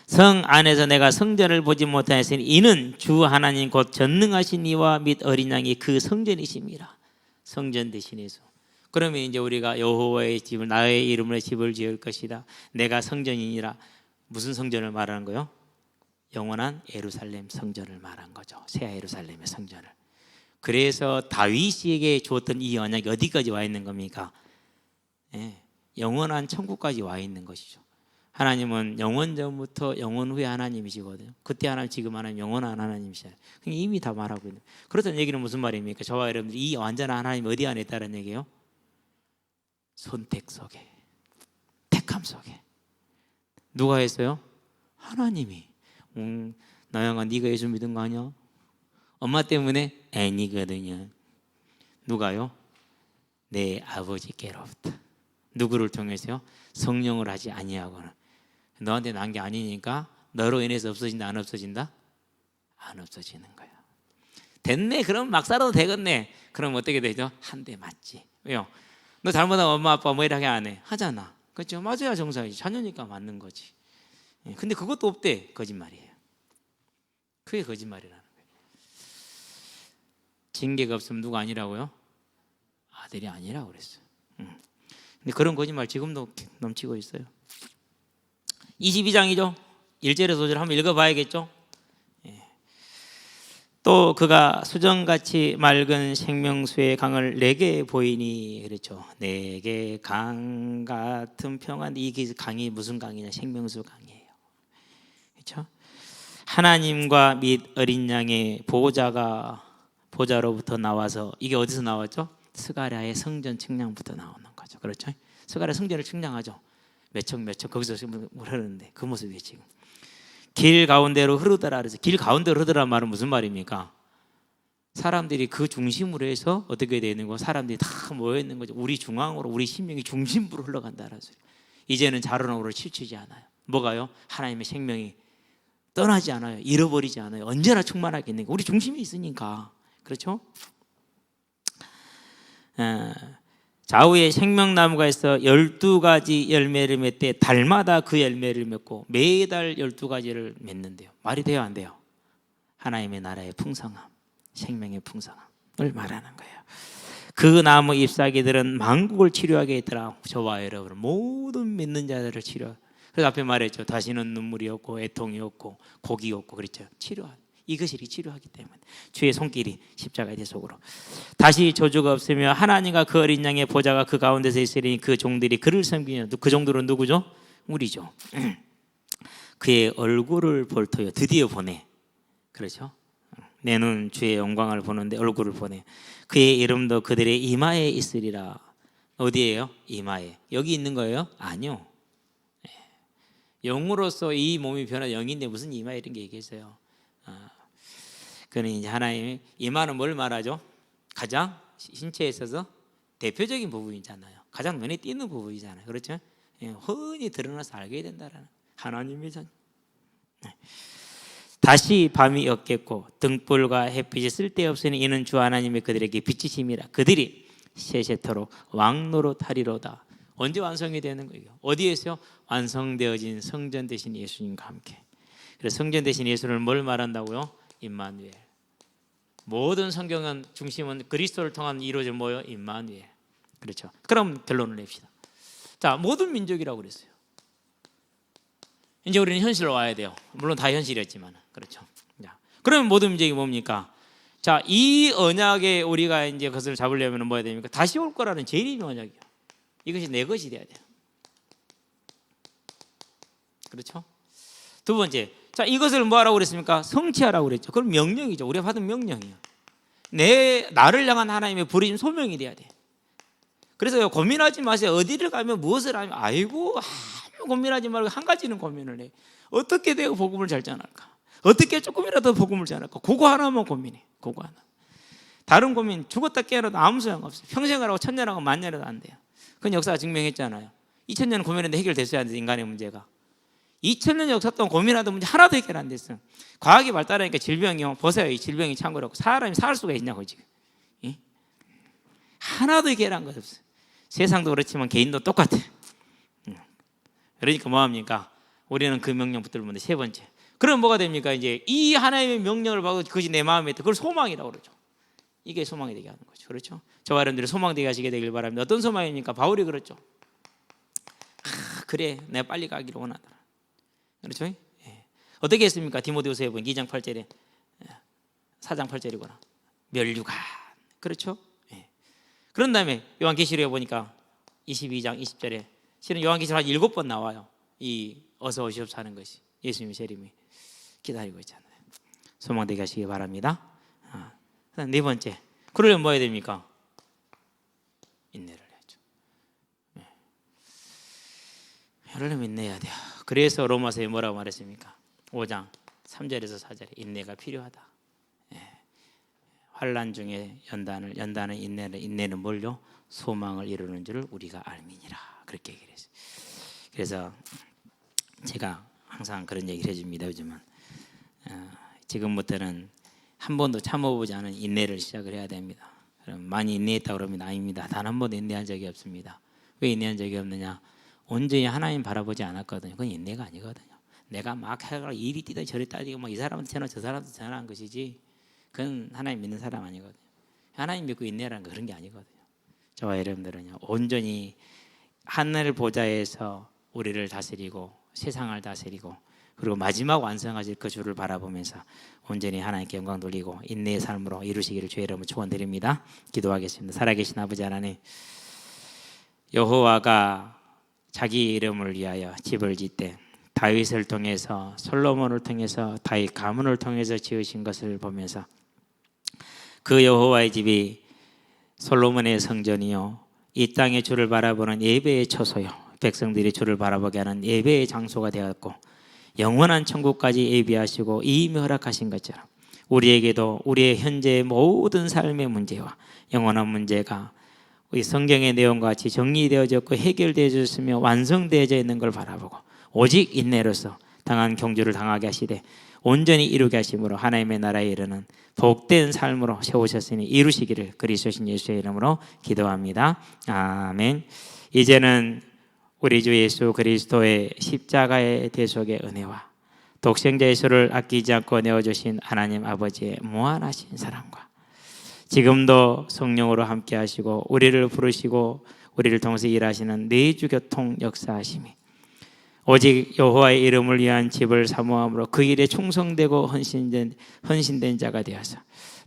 성 안에서 내가 성전을 보지 못하였으니 이는 주 하나님 곧 전능하신 이와 및 어린 양이 그 성전이십니다. 성전 대신 예수. 그러면 이제 우리가 여호와의 집을 나의 이름으로 집을 지을 것이다. 내가 성전이니라. 무슨 성전을 말하는 거요? 영원한 예루살렘 성전을 말한 거죠. 새 예루살렘의 성전을. 그래서 다윗에게 주었던 이 언약이 어디까지 와 있는 겁니까? 영원한 천국까지 와 있는 것이죠. 하나님은 영원 전부터 영원 후에 하나님이시거든요. 그때 하나님, 지금 하나님, 영원한 하나님이시잖아요. 이미 다 말하고 있는. 그렇다는 얘기는 무슨 말입니까? 저와 여러분들 이 완전한 하나님 어디 안에 있다는 얘기예요? 선택 속에, 택함 속에. 누가 했어요? 하나님이. 나영아, 네가 예수 믿은 거 아니야? 엄마 때문에? 아니거든요. 누가요? 내 아버지께로부터. 누구를 통해서요? 성령을 하지 아니하고는. 너한테 난 게 아니니까 너로 인해서 없어진다, 안 없어진다? 안 없어지는 거야. 됐네. 그럼 막 살아도 되겠네. 그럼 어떻게 되죠? 한 대 맞지. 왜요? 너 잘못하면 엄마 아빠 뭐 이렇게 안 해? 하잖아. 그렇죠? 맞아야 정상이지. 자녀니까 맞는 거지. 근데 그것도 없대. 거짓말이에요. 그게 거짓말이라는 거예요. 징계가 없으면 누가 아니라고요? 아들이 아니라고 그랬어요. 근데 그런 거짓말 지금도 넘치고 있어요. 22장이죠. 1절에서 5절 한번 읽어봐야겠죠. 또 그가 수정같이 맑은 생명수의 강을 내게 보이니, 그렇죠. 내게 강 같은 평안. 이 강이 무슨 강이냐? 생명수 강이에요. 그렇죠. 하나님과 및 어린 양의 보좌로부터 나와서, 이게 어디서 나왔죠? 스가랴의 성전 측량부터 나오는 거죠. 그렇죠. 스가랴 성전을 측량하죠. 몇 척 거기서 흐르는데 그 모습이 지금 길 가운데로 흐르더라. 그래서 길 가운데로 흐르더라 말은 무슨 말입니까? 사람들이 그 중심으로 해서 어떻게 되는 거? 사람들이 다 모여 있는 거죠. 우리 중앙으로, 우리 심령이 중심부로 흘러간다는 소리. 이제는 자로나로 치우치지 않아요. 뭐가요? 하나님의 생명이 떠나지 않아요. 잃어버리지 않아요. 언제나 충만하게 있는 거. 우리 중심이 있으니까. 그렇죠? 좌우에 생명나무가 있어 12가지 열매를 맺되 달마다 그 열매를 맺고 매달 12가지를 맺는데요. 말이 돼요, 안 돼요? 하나님의 나라의 풍성함, 생명의 풍성함을 말하는 거예요. 그 나무 잎사귀들은 만국을 치료하게 있더라. 저와 여러분 모든 믿는 자들을 치료. 그래서 앞에 말했죠. 다시는 눈물이 없고 애통이 없고 곡이 없고 그랬죠. 치료한. 이것이 치료하기 때문에 주의 손길이 십자가의 대속으로. 다시 저주가 없으며 하나님과 그 어린 양의 보좌가 그 가운데서 있으니 그 종들이 그를 섬기며. 그 종들은 누구죠? 우리죠. 그의 얼굴을 볼 터요. 드디어 보내. 그렇죠? 내 눈 주의 영광을 보는데 얼굴을 보내. 그의 이름도 그들의 이마에 있으리라. 어디예요? 이마에. 여기 있는 거예요? 아니요. 영으로서 이 몸이 변한 영인데 무슨 이마에 이런 게 얘기했어요. 그는 이제 하나님의 이마는 뭘 말하죠? 가장 신체에 있어서 대표적인 부분이잖아요. 가장 눈에 띄는 부분이잖아요. 그렇죠? 흔히 드러나서 알게 된다라는 하나님이잖아요. 다시 밤이 없겠고 등불과 햇빛이 쓸데없으니 이는 주 하나님의 그들에게 빛이심이라. 그들이 세세토록 왕노릇하리로다. 언제 완성이 되는 거예요? 어디에서요? 완성되어진 성전 대신 예수님과 함께. 그래서 성전 대신 예수를 뭘 말한다고요? 임마누엘. 모든 성경은 중심은 그리스도를 통한 이루어진 뭐요? 임마누엘. 그렇죠. 그럼 결론을 냅시다. 자, 모든 민족이라고 그랬어요. 이제 우리는 현실로 와야 돼요. 물론 다 현실이었지만, 그렇죠. 자, 그러면 모든 민족이 뭡니까? 자, 이 언약에 우리가 이제 그것을 잡으려면 뭐야 됩니까? 다시 올 거라는 재림의 언약이요. 이것이 내 것이 돼야 돼요. 그렇죠? 두 번째, 자, 이것을 뭐하라고 그랬습니까? 성취하라고 그랬죠. 그럼 명령이죠. 우리가 받은 명령이에요. 나를 향한 하나님의 부르심 소명이 돼야 돼. 그래서 고민하지 마세요. 어디를 가면 무엇을 하면, 아이고 아무 고민하지 말고 한 가지는 고민을 해. 어떻게 내가 복음을 잘 전할까? 어떻게 조금이라도 복음을 전할까? 그거 하나만 고민해. 그거 하나. 다른 고민 죽었다 깨어나도 아무 소용없어요. 평생을 하고 천년하고 만년해도 안 돼요. 그건 역사가 증명했잖아요. 2000년 고민했는데 해결됐어야 하는데 인간의 문제가 2000년 역사 동안 고민하던 문제 하나도 해결 안 됐어. 과학이 발달하니까 질병이요 벗어요. 이 질병이 창궐하고 사람이 살 수가 있냐고 지금. 예? 하나도 해결한 것 없어요. 세상도 그렇지만 개인도 똑같아. 그러니까 뭐합니까? 우리는 그 명령 붙들면 돼. 세 번째. 그럼 뭐가 됩니까? 이제 이 하나님의 명령을 받고 그것이 내 마음에 있다. 그걸 소망이라고 그러죠. 이게 소망이 되게 하는 거죠. 그렇죠? 저와 여러분들이 소망되게 하시게 되길 바랍니다. 어떤 소망입니까? 바울이 그렇죠. 그래, 내가 빨리 가기를 원하더라. 그렇죠? 예. 어떻게 했습니까? 디모데후서에 보면 2장 8절에 4장 8절이구나. 멸류관. 그렇죠? 예. 그런 다음에 요한계시록에 보니까 22장 20절에 실은 요한계시록 한 7번 나와요. 이 어서 오시옵소서 하는 것이 예수님의 재림이 기다리고 있잖아요. 소망되게 하시기 바랍니다. 네 번째, 그러려면 뭐 해야 됩니까? 인내를 해야죠. 네. 그러려면 인내해야 돼요. 그래서 로마서에 뭐라고 말했습니까? 5장 3절에서 4절에 인내가 필요하다. 네. 환난 중에 연단은 인내는 뭘요? 소망을 이루는 줄을 우리가 알미니라. 그렇게 얘기를 했어요. 그래서 제가 항상 그런 얘기를 해줍니다. 요즘은 지금부터는 한 번도 참아보지 않은 인내를 시작을 해야 됩니다. 그럼 많이 인내했다 그러면 아닙니다. 단 한 번도 인내한 적이 없습니다. 왜 인내한 적이 없느냐? 온전히 하나님 바라보지 않았거든요. 그건 인내가 아니거든요. 내가 막 해가 일이 뛰다 저리 따지고 막 이 사람한테 전화 저 사람한테 전화한 것이지 그건 하나님 믿는 사람 아니거든요. 하나님 믿고 인내라는 거 그런 게 아니거든요. 저와 여러분들은요 온전히 하늘 보좌에서 우리를 다스리고 세상을 다스리고 그리고 마지막 완성하실 그 주를 바라보면서 온전히 하나님께 영광 돌리고 인내의 삶으로 이루시기를 주의 이름으로 축원드립니다. 기도하겠습니다. 살아계신 아버지 하나님, 여호와가 자기 이름을 위하여 집을 짓되 다윗을 통해서 솔로몬을 통해서 다윗 가문을 통해서 지으신 것을 보면서 그 여호와의 집이 솔로몬의 성전이요 이 땅의 주를 바라보는 예배의 처소요 백성들이 주를 바라보게 하는 예배의 장소가 되었고 영원한 천국까지 예비하시고 이미 허락하신 것처럼 우리에게도 우리의 현재의 모든 삶의 문제와 영원한 문제가 우리 성경의 내용과 같이 정리되어졌고 해결되어졌으며 완성되어져 있는 걸 바라보고 오직 인내로서 당한 경주를 당하게 하시되 온전히 이루게 하심으로 하나님의 나라에 이르는 복된 삶으로 세우셨으니 이루시기를 그리스도신 예수의 이름으로 기도합니다. 아멘. 이제는 우리 주 예수 그리스도의 십자가의 대속의 은혜와 독생자 예수를 아끼지 않고 내어주신 하나님 아버지의 무한하신 사랑과 지금도 성령으로 함께 하시고 우리를 부르시고 우리를 통해서 일하시는 내주교통 역사하심이 오직 여호와의 이름을 위한 집을 사모함으로 그 일에 충성되고 헌신된 자가 되어서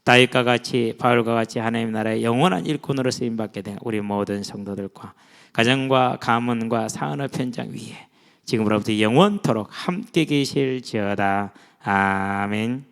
다윗과 같이 바울과 같이 하나님 나라의 영원한 일꾼으로 쓰임받게 된 우리 모든 성도들과 가정과 가문과 산업 현장 위에 지금으로부터 영원토록 함께 계실지어다. 아멘.